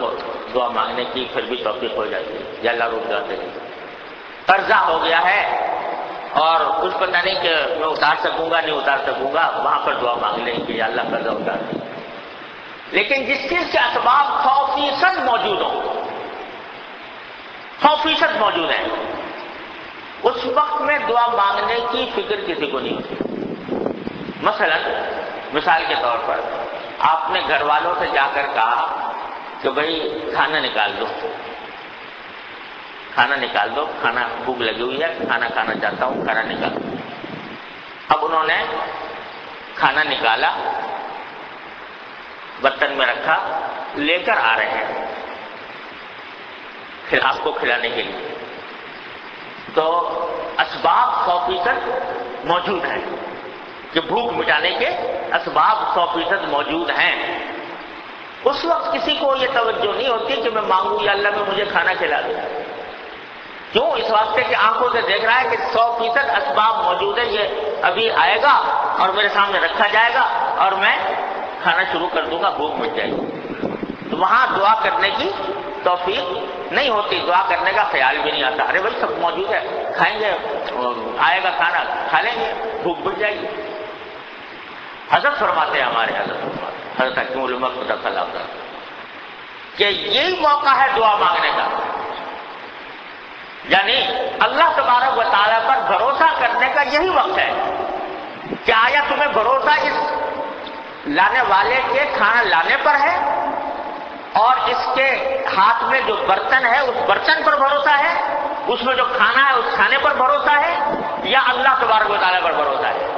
دعا مانگنے کی پھر بھی توفیق ہو جاتی ہے، یا اللہ روزگار دے دے. قرضہ ہو گیا ہے اور کچھ پتہ نہیں کہ میں اتار سکوں گا نہیں اتار سکوں گا، وہاں پر دعا مانگ لیں کہ یا اللہ قرضہ اتار دے. لیکن جس چیز کے اسباب 100% موجود ہوں، 100% موجود ہیں، اس وقت میں دعا مانگنے کی فکر کسی کو نہیں ہوتی. مثلا مثال کے طور پر آپ نے گھر والوں سے جا کر کہا کہ بھئی کھانا نکال دو، کھانا نکال دو، کھانا بھوک لگی ہوئی ہے، کھانا کھانا چاہتا ہوں، کھانا نکال دو. اب انہوں نے کھانا نکالا، برتن میں رکھا، لے کر آ رہے ہیں پھر آپ کو کھلانے کے لیے. تو اسباب 100% موجود ہیں کہ بھوک مٹانے کے اسباب 100% موجود ہیں. اس وقت کسی کو یہ توجہ نہیں ہوتی کہ میں مانگوں یا اللہ میں مجھے کھانا کھلا دے. کیوں؟ اس واسطے کہ آنکھوں سے دیکھ رہا ہے کہ 100% اسباب موجود ہے، یہ ابھی آئے گا اور میرے سامنے رکھا جائے گا اور میں کھانا شروع کر دوں گا، بھوک مٹ جائے گی. تو وہاں دعا کرنے کی توفیق نہیں ہوتی، دعا کرنے کا خیال بھی نہیں آتا. ارے بھائی سب موجود ہے، کھائیں گے، آئے گا کھانا کھا لیں گے، بھوک مٹ جائے گی. حضرت فرماتے ہیں ہمارے حضرت حکیم الامہ قدس اللہ تعالیٰ کہ یہی موقع ہے دعا مانگنے کا، یعنی اللہ تبارک و تعالیٰ پر بھروسہ کرنے کا یہی وقت ہے کہ آیا تمہیں بھروسہ اس لانے والے کے کھانا لانے پر ہے اور اس کے ہاتھ میں جو برتن ہے اس برتن پر بھروسہ ہے، اس میں جو کھانا ہے اس کھانے پر بھروسہ ہے، یا اللہ تبارک و تعالیٰ پر بھروسہ ہے؟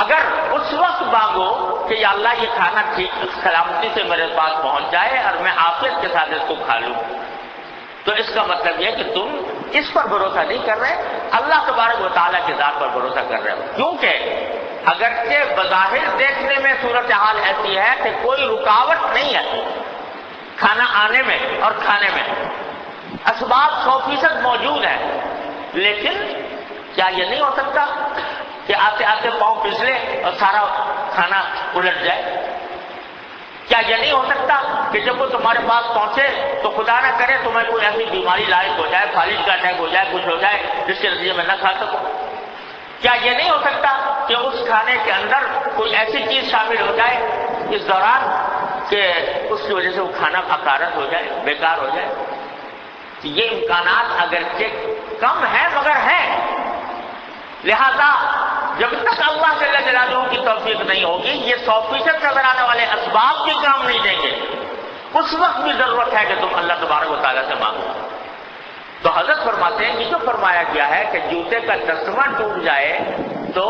اگر اس وقت مانگو کہ یا اللہ یہ کھانا ٹھیک سلامتی سے میرے پاس پہنچ جائے اور میں عافیت کے ساتھ اس کو کھا لوں، تو اس کا مطلب یہ کہ تم اس پر بھروسہ نہیں کر رہے، اللہ تبارک و تعالیٰ کی ذات پر بھروسہ کر رہے ہو، کیونکہ اگرچہ بظاہر دیکھنے میں صورتحال ایسی ہے کہ کوئی رکاوٹ نہیں ہے کھانا آنے میں اور کھانے میں، اسباب 100% موجود ہے، لیکن کیا یہ نہیں ہو سکتا کہ آتے آتے پاؤں پھسلے اور سارا کھانا الٹ جائے؟ کیا یہ نہیں ہو سکتا کہ جب وہ تمہارے پاس پہنچے تو خدا نہ کرے تمہیں کوئی ایسی بیماری لاحق ہو جائے، فالج کا اٹیک ہو جائے، کچھ ہو جائے جس کے نتیجے میں نہ کھا سکو؟ کیا یہ نہیں ہو سکتا کہ اس کھانے کے اندر کوئی ایسی چیز شامل ہو جائے اس دوران کہ اس کی وجہ سے وہ کھانا اکارت ہو جائے، بیکار ہو جائے؟ یہ امکانات اگرچہ کم ہیں مگر ہیں، لہذا جب تک اللہ جل جلالہ کی توفیق نہیں ہوگی یہ 100% نظر آنے والے اسباب بھی کام نہیں دیں گے، اس وقت بھی ضرورت ہے کہ تم اللہ تبارک و تعالیٰ سے مانگو۔ تو حضرت فرماتے ہیں یہ جو فرمایا گیا ہے کہ جوتے کا تسمہ ٹوٹ جائے تو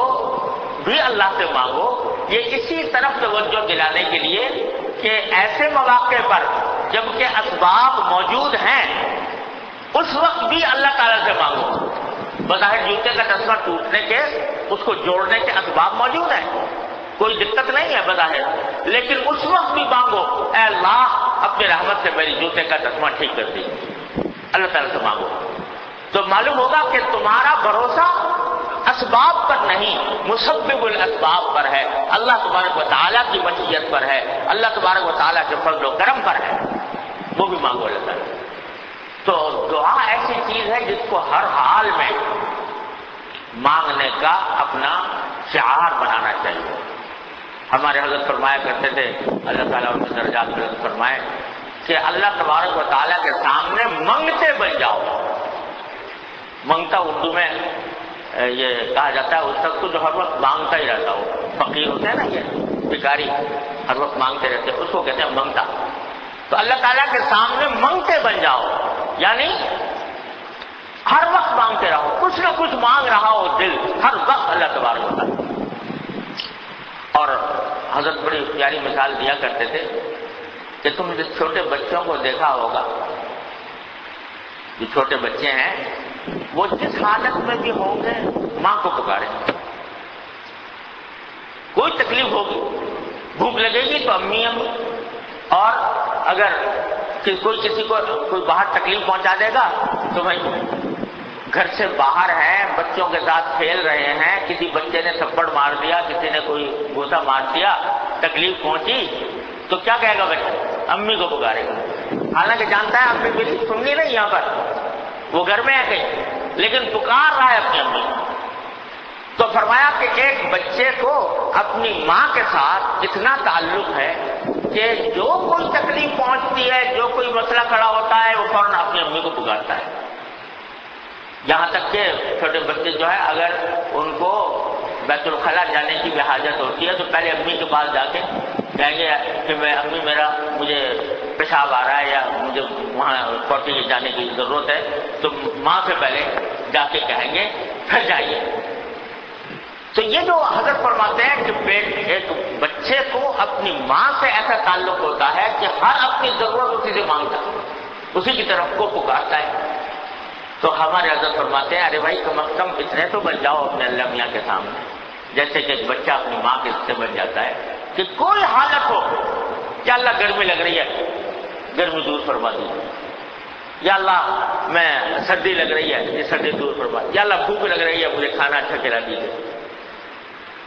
بھی اللہ سے مانگو، یہ اسی طرف توجہ دلانے کے لیے کہ ایسے مواقع پر جبکہ اسباب موجود ہیں اس وقت بھی اللہ تعالیٰ سے مانگو۔ بظاہر جوتے کا تسمہ ٹوٹنے کے اس کو جوڑنے کے اسباب موجود ہیں، کوئی دقت نہیں ہے بظاہر، لیکن اس وقت بھی مانگو اے اللہ اپنے رحمت سے میری جوتے کا تسمہ ٹھیک کر دیجیے، اللہ تعالیٰ سے مانگو۔ تو معلوم ہوگا کہ تمہارا بھروسہ اسباب پر نہیں، مسبب الاسباب پر ہے، اللہ تبارک و تعالیٰ کی مشیت پر ہے، اللہ تبارک و تعالیٰ کے فضل و کرم پر ہے، وہ بھی مانگو اللہ تعالیٰ۔ تو دعا ایسی چیز ہے جس کو ہر حال میں مانگنے کا اپنا شعار بنانا چاہیے۔ ہمارے حضرت فرمایا کرتے تھے، اللہ تعالیٰ ان کے درجات بلند فرمائے، کہ اللہ تبارک و تعالیٰ کے سامنے منگتے بن جاؤ۔ منگتا اردو میں یہ کہا جاتا ہے اس شخص کو جو ہر وقت مانگتا ہی رہتا ہو، فقیر ہوتے ہیں نا یہ بھکاری، ہر وقت مانگتے رہتے ہیں، اس کو کہتے ہیں منگتا۔ تو اللہ تعالیٰ کے سامنے منگتے بن جاؤ، یعنی ہر وقت مانگتے رہو، کچھ نہ کچھ مانگ رہا ہو دل ہر وقت اللہ تبارک و تعالیٰ۔ اور حضرت بڑی پیاری مثال دیا کرتے تھے کہ تم جس چھوٹے بچوں کو دیکھا ہوگا، جو چھوٹے بچے ہیں وہ جس حالت میں بھی ہوں گے ماں کو پکاریں، کوئی تکلیف ہوگی، بھوک لگے گی تو امی امی، اور اگر کوئی کسی کو کوئی باہر تکلیف پہنچا دے گا تو بھائی گھر سے باہر ہیں، بچوں کے ساتھ کھیل رہے ہیں، کسی بچے نے تھپڑ مار دیا، کسی نے کوئی گوسا مار دیا، تکلیف پہنچی تو کیا کہے گا بچہ؟ امی کو پکارے گا، حالانکہ جانتا ہے امی میری سننی نہیں یہاں پر، وہ گھر میں ہے کہیں، لیکن پکار رہا ہے اپنی امی۔ تو فرمایا کہ ایک بچے کو اپنی ماں کے ساتھ اتنا تعلق ہے کہ جو کوئی تکلیف پہنچتی ہے، جو کوئی مسئلہ کھڑا ہوتا ہے وہ فوراً اپنی امی کو پکارتا ہے۔ یہاں تک کہ چھوٹے بچے جو ہے اگر ان کو بیت الخلاء جانے کی بھی حاجت ہوتی ہے تو پہلے امی کے پاس جا کے کہیں گے کہ میں امی مجھے پیشاب آ رہا ہے یا مجھے وہاں پوٹی جانے کی ضرورت ہے، تو ماں سے پہلے جا کے کہیں گے پھر جائیے۔ تو یہ جو حضرت فرماتے ہیں کہ ایک بچے کو اپنی ماں سے ایسا تعلق ہوتا ہے کہ ہر اپنی ضرورت اسی سے مانگتا ہے، اسی کی طرف کو پکارتا ہے۔ تو ہمارے حضرت فرماتے ہیں ارے بھائی کم از کم اتنے تو بن جاؤ اپنے اللہ میاں کے سامنے، جیسے کہ ایک بچہ اپنی ماں کے حصے بن جاتا ہے کہ کوئی حالت ہو، یا اللہ گرمی لگ رہی ہے گرمی دور فرما دیجیے، یا اللہ میں سردی لگ رہی ہے یہ سردی دور فرما دیجیے، یا اللہ بھوک لگ رہی ہے مجھے کھانا اچھا کھلا دیجیے،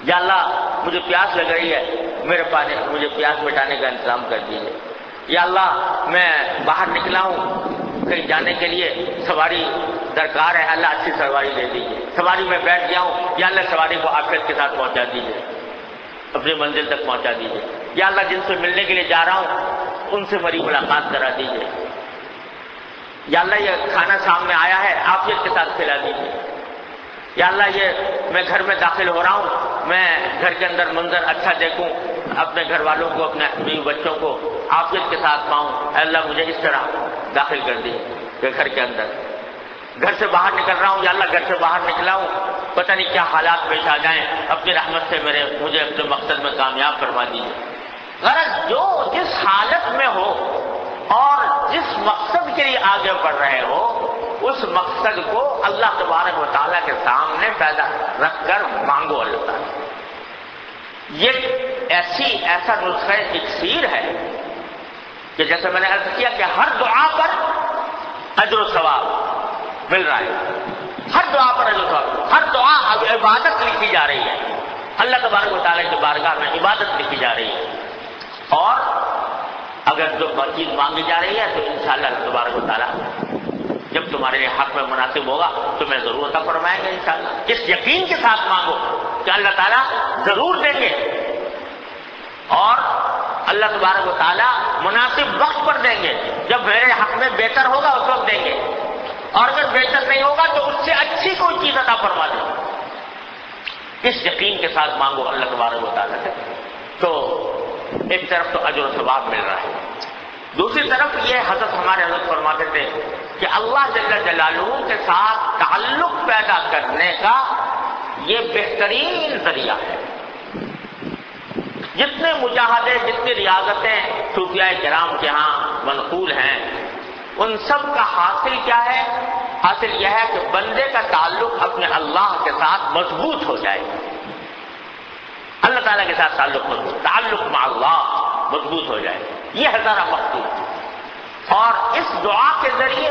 یا اللہ مجھے پیاس لگ رہی ہے مجھے پیاس مٹانے کا انتظام کر دیجیے، یا اللہ میں باہر نکلا ہوں کہیں جانے کے لیے سواری درکار ہے، اللہ اچھی سواری دے دیجیے، سواری میں بیٹھ گیا ہوں، یا اللہ سواری کو عافیت کے ساتھ پہنچا دیجیے۔ اپنی منزل تک پہنچا دیجیے۔ یا اللہ جن سے ملنے کے لیے جا رہا ہوں ان سے میری ملاقات کرا دیجیے۔ یا اللہ یہ کھانا سامنے آیا ہے عافیت کے ساتھ کھلا دیجیے۔ یا اللہ یہ میں گھر میں داخل ہو رہا ہوں، میں گھر کے اندر منظر اچھا دیکھوں، اپنے گھر والوں کو، اپنے بیوی بچوں کو عافیت کے ساتھ پاؤں۔ اے اللہ مجھے اس طرح داخل کر دیجیے کہ گھر کے اندر، گھر سے باہر نکل رہا ہوں، یا اللہ گھر سے باہر نکلا ہوں، پتہ نہیں کیا حالات پیش آ جائیں، اپنی رحمت سے مجھے اپنے مقصد میں کامیاب فرما دیجیے۔ غرض جو جس حالت میں ہو اور جس مقصد کے لیے آگے بڑھ رہے ہو، اس مقصد کو اللہ تبارک و تعالیٰ کے سامنے پیدا رکھ کر مانگو اللہ تعالیٰ۔ یہ ایسا نسخہ اکسیر ہے کہ جیسے میں نے عرض کیا کہ ہر دعا پر اجر و ثواب مل رہا ہے، ہر دعا پر اجر و ثواب، ہر دعا عبادت لکھی جا رہی ہے، اللہ تبارک و تعالیٰ کی بارگاہ میں عبادت لکھی جا رہی ہے۔ اور اگر جو چیز مانگی جا رہی ہے تو انشاءاللہ اللہ تبارک و تعالیٰ جب تمہارے لیے حق میں مناسب ہوگا تمہیں ضرور عطا فرمائیں گے انشاءاللہ۔ اس یقین کے ساتھ مانگو کہ اللہ تعالیٰ ضرور دیں گے، اور اللہ تبارک و تعالیٰ مناسب وقت پر دیں گے، جب میرے حق میں بہتر ہوگا اس وقت دیں گے، اور اگر بہتر نہیں ہوگا تو اس سے اچھی کوئی چیز عطا فرما دیں گے۔ اس یقین کے ساتھ مانگو اللہ تبارک و تعالیٰ سے، تو ایک طرف تو اجر و ثواب مل رہا ہے، دوسری طرف یہ ہمارے حضرت فرماتے تھے کہ اللہ جل جلالہ کے ساتھ تعلق پیدا کرنے کا یہ بہترین ذریعہ ہے۔ جتنے مجاہدے، جتنی ریاضتیں صوفیاء کرام کے ہاں منقول ہیں، ان سب کا حاصل کیا ہے؟ حاصل یہ ہے کہ بندے کا تعلق اپنے اللہ کے ساتھ مضبوط ہو جائے، اللہ تعالیٰ کے ساتھ تعلق مع اللہ مضبوط ہو جائے، یہ ہے ذرا مقصود۔ اور اس دعا کے ذریعے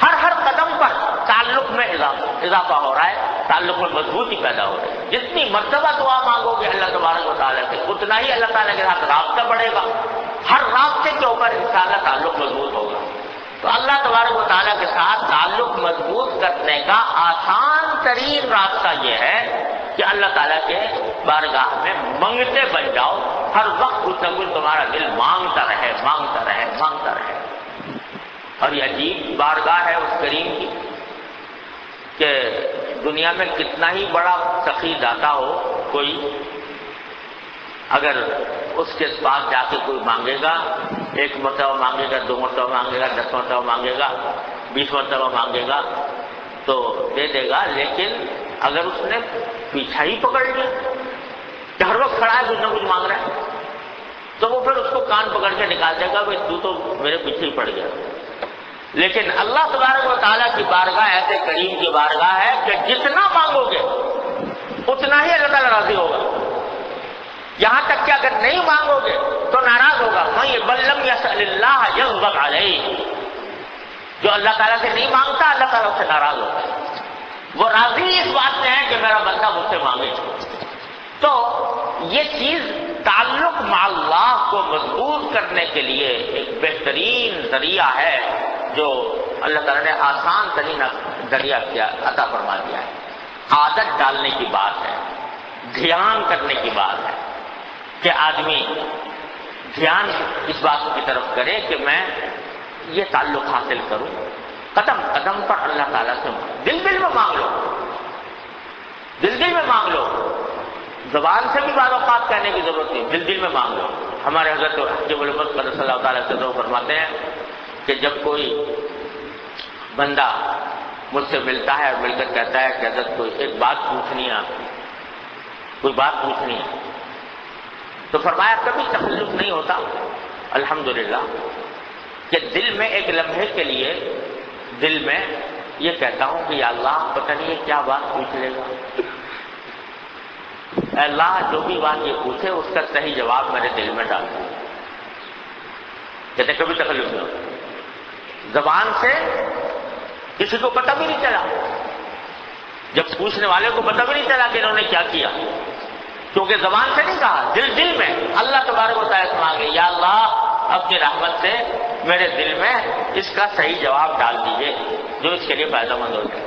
ہر قدم پر تعلق میں اضافہ ہو رہا ہے، تعلق میں مضبوطی پیدا ہو رہی ہے۔ جتنی مرتبہ دعا مانگو گے اللہ تبارک و تعالیٰ سے، اتنا ہی اللہ تعالیٰ کے ساتھ رابطہ بڑھے گا، ہر رابطے کے اوپر انشاءاللہ تعلق مضبوط ہوگا۔ تو اللہ تبارک و تعالیٰ کے ساتھ تعلق مضبوط کرنے کا آسان ترین راستہ یہ ہے کہ اللہ تعالیٰ کے بارگاہ میں منگتے بن جاؤ، ہر وقت کچھ نہ کچھ تمہارا دل مانگتا رہے، مانگتا رہے، مانگتا رہے۔ اور یہ عجیب بارگاہ ہے اس کریم کی کہ دنیا میں کتنا ہی بڑا سخی داتا ہو کوئی، اگر اس کے پاس جا کے کوئی مانگے گا، 1 مرتبہ مانگے گا، 2 مرتبہ مانگے گا، 10 مرتبہ مانگے گا، 20 مرتبہ مانگے گا تو دے دے گا، لیکن اگر اس نے پیچھا ہی پکڑ لیا کہ ہر وقت کھڑا ہے کچھ نہ کچھ مانگ رہا ہے، تو وہ پھر اس کو کان پکڑ کے نکال دے گا، تو تو میرے پیچھے ہی پڑ گیا۔ لیکن اللہ تبارک و تعالیٰ کی بارگاہ ایسے کریم کی بارگاہ ہے کہ جتنا مانگو گے اتنا ہی اللہ تعالیٰ راضی ہوگا، یہاں تک کہ اگر نہیں مانگو گے تو ناراض ہوگا۔ بل لم یسأل اللہ یغضب علیہ، جو اللہ تعالیٰ سے نہیں مانگتا اللہ تعالیٰ سے ناراض ہوتا ہے، وہ راضی اس بات میں ہے کہ میرا بندہ مجھ سے مانگے۔ تو یہ چیز تعلق مع اللہ کو مضبوط کرنے کے لیے ایک بہترین ذریعہ ہے جو اللہ تعالیٰ نے آسان ترین ذریعہ عطا فرما دیا ہے۔ عادت ڈالنے کی بات ہے، دھیان کرنے کی بات ہے کہ آدمی دھیان اس بات کی طرف کرے کہ میں یہ تعلق حاصل کروں، قدم قدم پر اللہ تعالیٰ سے دل میں مانگ لو، دل میں مانگ لو، زبان سے بھی بعض اوقات کہنے کی ضرورت نہیں، دل میں مانگ لو۔ ہمارے حضرت حجب الامت قدس اللہ تعالیٰ سے فرماتے ہیں کہ جب کوئی بندہ مجھ سے ملتا ہے اور مل کر کہتا ہے کہ حضرت کوئی ایک بات پوچھنی ہے، آپ کوئی بات پوچھنی ہے، تو فرمایا کبھی تخلف نہیں ہوتا الحمدللہ کہ دل میں ایک لمحے کے لیے دل میں یہ کہتا ہوں کہ یا اللہ پتہ نہیں یہ کیا بات پوچھ لے گا، اے اللہ جو بھی بات یہ پوچھے اس کا صحیح جواب میرے دل میں ڈال دو۔ کہتے کبھی تکلیف نہیں ہوتی، زبان سے کسی کو پتہ بھی نہیں چلا، جب پوچھنے والے کو پتہ بھی نہیں چلا کہ انہوں نے کیا کیا، کیونکہ زبان سے نہیں کہا، دل میں اللہ تبارک و تعالیٰ سے مانگے یا اللہ اپنی رحمت سے میرے دل میں اس کا صحیح جواب ڈال دیجئے جو اس کے لیے فائدہ مند ہو جائے۔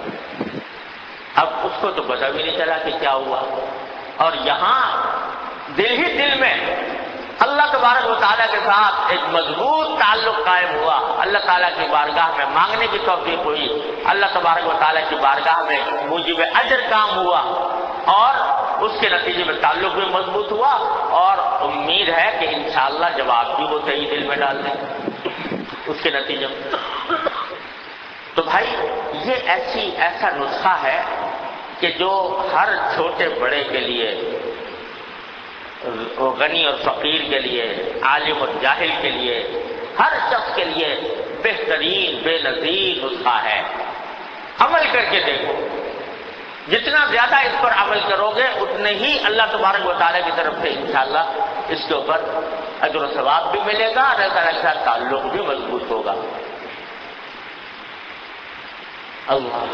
اب اس کو تو پتہ بھی نہیں چلا کہ کیا ہوا، اور یہاں دل ہی دل میں اللہ تبارک و تعالیٰ کے ساتھ ایک مضبوط تعلق قائم ہوا، اللہ تعالیٰ کی بارگاہ میں مانگنے کی توفیق ہوئی، اللہ تبارک و تعالیٰ کی بارگاہ میں موجب اجر کام ہوا، اور اس کے نتیجے میں تعلق بھی مضبوط ہوا، اور امید ہے کہ انشاءاللہ جواب بھی وہ صحیح دل میں ڈال دیں اس کے نتیجے میں۔ تو بھائی یہ ایسا نسخہ ہے کہ جو ہر چھوٹے بڑے کے لیے، غنی اور فقیر کے لیے، عالم اور جاہل کے لیے، ہر شخص کے لیے بہترین بے نظیر نسخہ ہے۔ عمل کر کے دیکھو، جتنا زیادہ اس پر عمل کرو گے اتنے ہی اللہ تبارک و تعالیٰ کی طرف سے انشاءاللہ اس کے اوپر اجر و ثواب بھی ملے گا، اور اللہ تعالیٰ کے ساتھ تعلق بھی مضبوط ہوگا۔ اللہ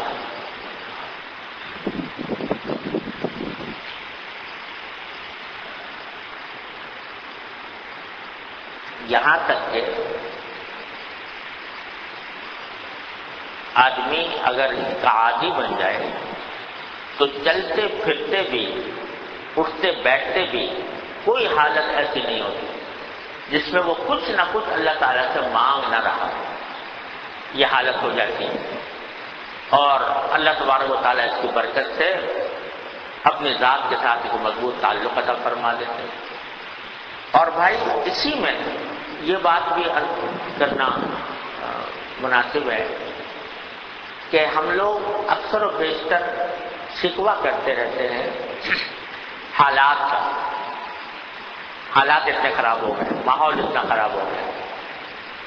یہاں تک کہ آدمی اگر اس کا عادی بن جائے تو چلتے پھرتے بھی، اٹھتے بیٹھتے بھی کوئی حالت ایسی نہیں ہوتی جس میں وہ کچھ نہ کچھ اللہ تعالیٰ سے مانگ نہ رہا، یہ حالت ہو جاتی ہے، اور اللہ تبارک و تعالیٰ اس کی برکت سے اپنی ذات کے ساتھ ایک مضبوط تعلق عطا فرما دیتے ہیں۔ اور بھائی اسی میں یہ بات بھی عرض کرنا مناسب ہے کہ ہم لوگ اکثر و بیشتر شکوہ کرتے رہتے ہیں حالات کا، حالات اتنے خراب ہو گئے، ماحول اتنا خراب ہو گیا،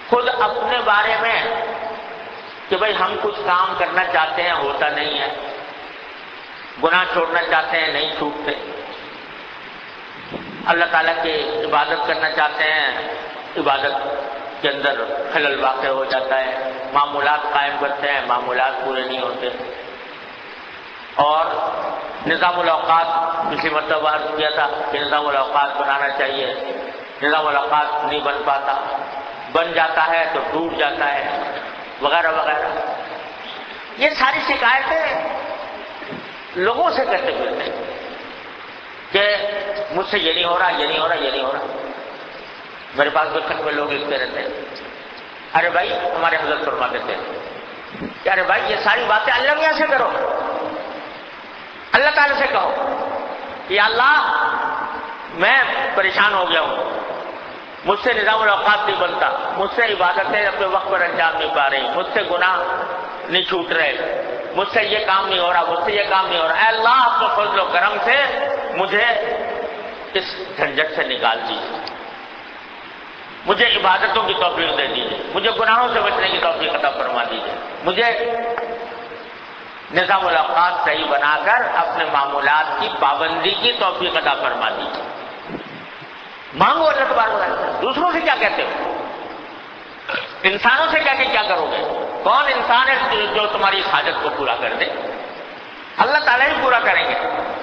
خود اپنے بارے میں کہ بھائی ہم کچھ کام کرنا چاہتے ہیں ہوتا نہیں ہے، گناہ چھوڑنا چاہتے ہیں نہیں چھوٹتے، اللہ تعالیٰ کی عبادت کرنا چاہتے ہیں عبادت کے اندر خلل واقع ہو جاتا ہے، معمولات قائم کرتے ہیں معمولات پورے نہیں ہوتے، اور نظام الاوقات پچھلی مرتبہ عرض کیا تھا کہ نظام الاوقات بنانا چاہیے، نظام الاوقات نہیں بن پاتا، بن جاتا ہے تو ٹوٹ جاتا ہے، وغیرہ وغیرہ۔ یہ ساری شکایتیں لوگوں سے کرتے پھرتے کہ مجھ سے یہ نہیں ہو رہا، یہ نہیں ہو رہا، یہ نہیں ہو رہا۔ میرے پاس برکت میں لوگ لکھتے رہتے ہیں، ارے بھائی ہمارے حضرت فرما دیتے ہیں کہ ارے بھائی یہ ساری باتیں اللہ میاں سے کرو، اللہ تعالیٰ سے کہو کہ یا اللہ میں پریشان ہو گیا ہوں، مجھ سے نظام الاوقات نہیں بنتا، مجھ سے عبادتیں اپنے وقت پر انجام نہیں پا رہی، مجھ سے گناہ نہیں چھوٹ رہے، مجھ سے یہ کام نہیں ہو رہا، مجھ سے یہ کام نہیں ہو رہا، اے اللہ اپنے فضل و کرم سے مجھے اس جھنجٹ سے نکال دیجیے، مجھے عبادتوں کی توفیق دے دیجیے، مجھے گناہوں سے بچنے کی توفیق عطا فرما دیجیے، مجھے نظام الاوقات صحیح بنا کر اپنے معمولات کی پابندی کی توفیق عطا فرما دیجیے۔ مانگو اللہ تبارک و تعالیٰ سے، دوسروں سے کیا کہتے ہو؟ انسانوں سے کہہ کے کیا کرو گے؟ کون انسان ہے جو تمہاری حاجت کو پورا کر دے؟ اللہ تعالیٰ ہی پورا کریں گے،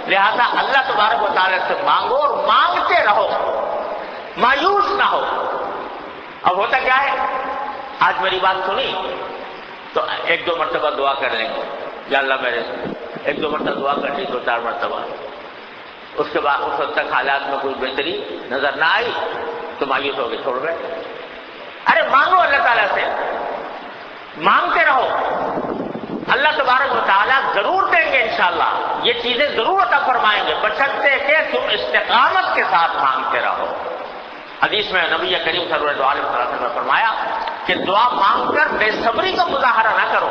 لہذا اللہ تبارک و تعالیٰ سے مانگو اور مانگتے رہو، مایوس نہ ہو۔ اب ہوتا کیا ہے، آج میری بات سنی تو ایک دو مرتبہ دعا کر لیں گے، یا اللہ میرے ایک دو مرتبہ دعا کر لی، دو چار مرتبہ، اس کے بعد اس وقت تک حالات میں کوئی بہتری نظر نہ آئی تو مایوس ہو کے چھوڑ گئے۔ ارے مانگو اللہ تعالیٰ سے، مانگتے رہو، اللہ تبارک و تعالیٰ ضرور دیں گے انشاءاللہ، یہ چیزیں ضرور عطا فرمائیں گے، بشرطے کہ تم استقامت کے ساتھ مانگتے رہو۔ حدیث میں نبی کریم صلی اللہ علیہ وسلم نے فرمایا کہ دعا مانگ کر بے صبری کا مظاہرہ نہ کرو،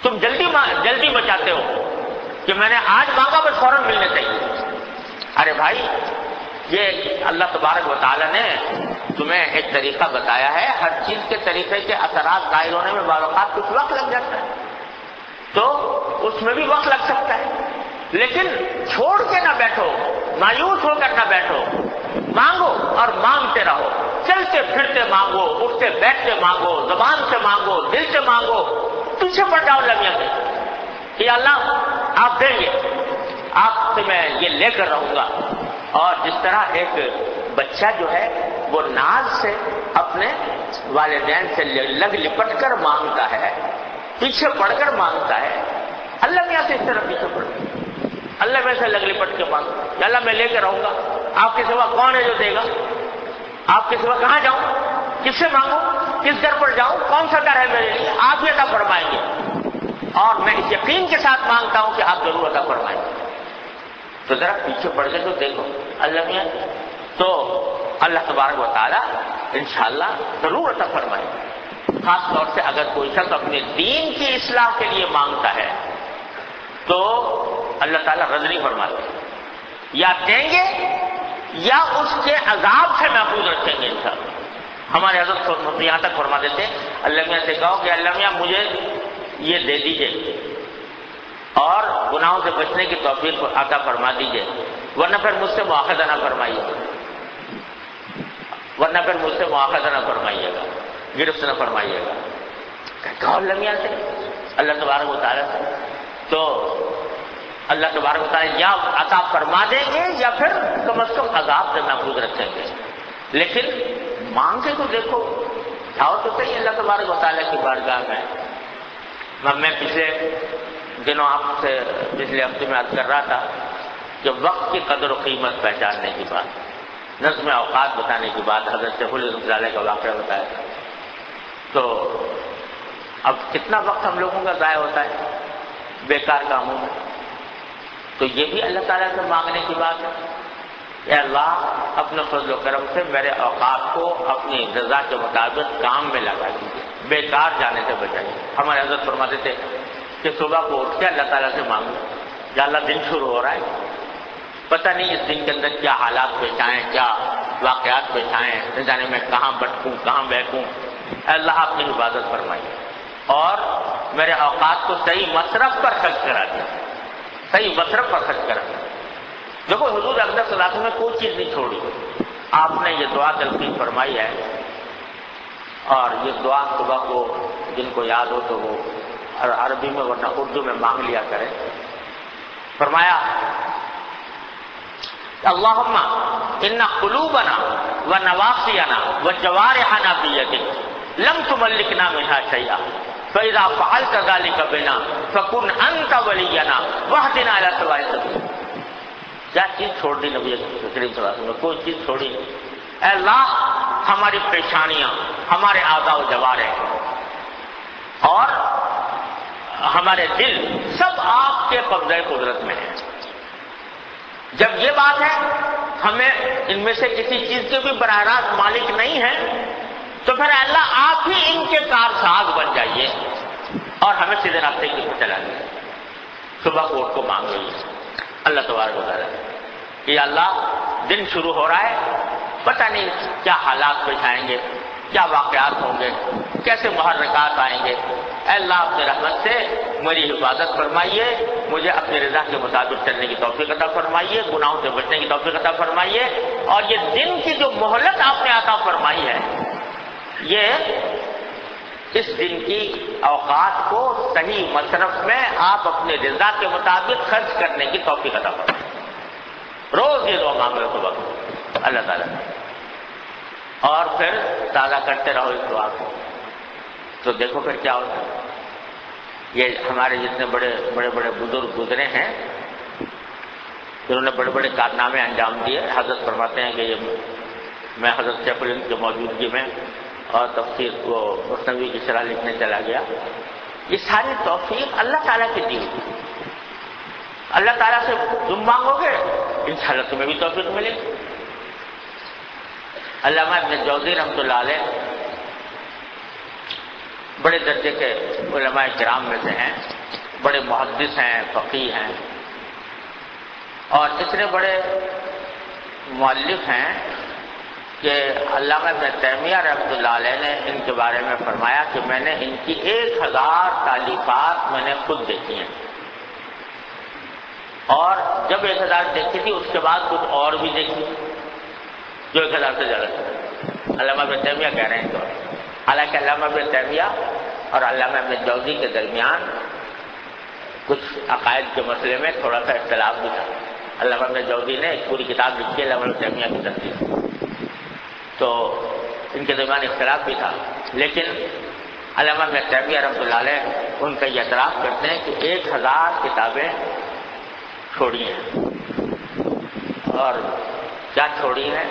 تم جلدی بچاتے ہو کہ میں نے آج مانگا بس فوراً ملنے چاہیے۔ ارے بھائی یہ اللہ تبارک و تعالیٰ نے تمہیں ایک طریقہ بتایا ہے، ہر چیز کے طریقے کے اثرات ظاہر ہونے میں بعض اوقات کچھ وقت لگ جاتا ہے، تو اس میں بھی وقت لگ سکتا ہے، لیکن چھوڑ کے نہ بیٹھو، مایوس ہو کر نہ بیٹھو، مانگو اور مانگتے رہو، چلتے پھرتے مانگو، اٹھتے بیٹھتے مانگو، زبان سے مانگو، دل سے مانگو، پیچھے پڑ جاؤ لمحے میں کہ اللہ آپ دیں گے، آپ سے میں یہ لے کر رہوں گا۔ اور جس طرح ایک بچہ جو ہے وہ ناز سے اپنے والدین سے لگ لپٹ کر مانگتا ہے، پیچھے پڑ کر مانگتا ہے، اللہ میاں سے اس طرح پیچھے پڑ، اللہ میں سے لگ لپٹ کے مانگتا ہے۔ کہ اللہ میں لے کے رہوں گا، آپ کے سوا کون ہے جو دے گا؟ آپ کے سوا کہاں جاؤں؟ کس سے مانگوں؟ کس در پر جاؤں؟ کون سا در ہے میرے لیے؟ آپ ہی عطا فرمائیں گے، اور میں اس یقین کے ساتھ مانگتا ہوں کہ آپ ضرور عطا فرمائیں گے۔ تو ذرا پیچھے پڑ کے تو دیکھو اللہ میاں، تو اللہ تبارک و تعالیٰ انشاءاللہ ضرور عطا فرمائیں گے۔ خاص طور سے اگر کوئی شخص اپنے دین کی اصلاح کے لیے مانگتا ہے تو اللہ تعالیٰ رد نہیں فرماتے، یا دیں گے یا اس کے عذاب سے محفوظ رکھیں گے انشاءاللہ۔ ہمارے حضرت یہاں تک فرما دیتے ہیں، اللہ میاں سے کہو کہ اللہ میاں مجھے یہ دے دیجئے اور گناہوں سے بچنے کی توفیق عطا فرما دیجئے، ورنہ پھر مجھ سے مواخذہ نہ فرمائیے نہ فرمائیے گا، گرفت نہ فرمائیے گا۔ کہو اللہ میاں سے، اللہ تبارک و تعالیٰ سے، تو اللہ تبارک و تعالیٰ یا عطا فرما دیں گے یا پھر کم از کم عذاب سے محفوظ رکھیں گے۔ لیکن مانگ کے تو دیکھو، جاؤ تو صحیح اللہ تبارک و تعالیٰ کی بارگاہ میں۔ میں پچھلے دنوں آپ سے پچھلے ہفتے میں عرض کر رہا تھا کہ وقت کی قدر و قیمت پہچاننے کی بات، نظم اوقات بتانے کی بات، حضرت شیخ العالم کا واقعہ بتایا تھا۔ تو اب کتنا وقت ہم لوگوں کا ضائع ہوتا ہے بیکار کاموں میں، تو یہ بھی اللہ تعالیٰ سے مانگنے کی بات ہے کہ اللہ اپنے فضل و کرم سے میرے اوقات کو اپنی رضا کے مطابق کام میں لگا دیجیے، بیکار جانے سے بچائیے۔ ہمارے حضرت فرماتے تھے کہ صبح کو اٹھ کے اللہ تعالیٰ سے مانگو، یا اللہ دن شروع ہو رہا ہے، پتہ نہیں اس دن کے اندر کیا حالات پیش آئیں، کیا واقعات پیش آئیں، نہ جانے میں کہاں بھٹکوں کہاں بہکوں، اللہ اپنی حفاظت فرمائیے اور میرے اوقات کو صحیح مصرف پر خرچ کرا دیا، صحیح مصرف پر خرچ کرا دیا۔ دیکھو حضور اقدس صلی اللہ علیہ وسلم نے کوئی چیز نہیں چھوڑی، آپ نے یہ دعا تلقین فرمائی ہے، اور یہ دعا صبح کو جن کو یاد ہو تو وہ عربی میں ورنہ اردو میں مانگ لیا کریں۔ فرمایا اللہم ان قلوبنا ونواصینا وجوارحنا بیدک لم تملکنا منہا شیئا فاذا فعلت ذلک بنا فکن انت ولینا واہدنا الی سواء السبیل۔ کیا چیز چھوڑ دی نبی کریم صلی اللہ علیہ وسلم نے؟ کوئی چیز چھوڑی نہیں۔ اے اللہ ہماری پیشانیاں، ہمارے اعضاء و جوارح اور ہمارے دل سب آپ کے قبضۂ قدرت میں ہیں۔ جب یہ بات ہے ہمیں ان میں سے کسی چیز کے بھی براہ راست مالک نہیں ہے تو پھر اللہ آپ ہی ان کے کارساز بن جائیے اور ہمیں سیدھے راستے کی طرف چلا دیجیے۔ صبح کو اٹھ کو مانگ لیجیے اللہ تبارک و تعالیٰ کہ یا اللہ دن شروع ہو رہا ہے، پتہ نہیں کیا حالات پیش آئیں گے، کیا واقعات ہوں گے، کیسے محرکات آئیں گے، اے اللہ اپنے رحمت سے میری حفاظت فرمائیے، مجھے اپنی رضا کے مطابق چلنے کی توفیق عطا فرمائیے، گناہوں سے بچنے کی توفیق عطا فرمائیے، اور یہ دن کی جو مہلت آپ نے عطا فرمائی ہے، یہ اس دن کی اوقات کو صحیح مصرف میں آپ اپنے رضا کے مطابق خرچ کرنے کی توفیق عطا فرمائیے۔ روز یہ دعا مانگ رہے صبح اللہ تعالیٰ اور پھر تازہ کرتے رہو اس دعا کو، تو دیکھو پھر کیا ہوتا ہے۔ یہ ہمارے جتنے بڑے بڑے بزرگ گزرے ہیں جنہوں نے بڑے بڑے کارنامے انجام دیے، حضرت فرماتے ہیں کہ یہ میں حضرت شیخ الہند کی موجودگی میں اور تفسیر کو مثنوی کی شرح لکھنے چلا گیا، یہ ساری توفیق اللہ تعالیٰ کی دی ہوئی۔ اللہ تعالیٰ سے تم مانگو گے انشاءاللہ تمہیں بھی توفیق ملے گی۔ علامہ ابن جوزی رحمۃ اللہ علیہ بڑے درجے کے علماء کرام میں سے ہیں، بڑے محدث ہیں، فقیہ ہیں، اور اتنے بڑے مؤلف ہیں کہ علامہ ابن تیمیہ رحمۃ اللہ علیہ نے ان کے بارے میں فرمایا کہ میں نے ان کی 1000 تالیفات میں نے خود دیکھی ہیں، اور جب 1000 دیکھی تھی اس کے بعد کچھ اور بھی دیکھی جو 1000 سے زیادہ تھی۔ علامہ ابن تیمیہ کہہ رہے ہیں تو حالانکہ علامہ ابن تیمیہ اور علامہ ابن جوزی کے درمیان کچھ عقائد کے مسئلے میں تھوڑا سا اختلاف بھی تھا۔ علامہ ابن جوزی نے ایک پوری کتاب لکھی ہے علامہ ابن تیمیہ کی تفسیر، تو ان کے درمیان اختلاف بھی تھا، لیکن علامہ ابن تیمیہ رحمۃ اللہ علیہ ان کا یہ اعتراف کرتے ہیں کہ 1000 کتابیں چھوڑی ہیں، اور کیا چھوڑی ہے؟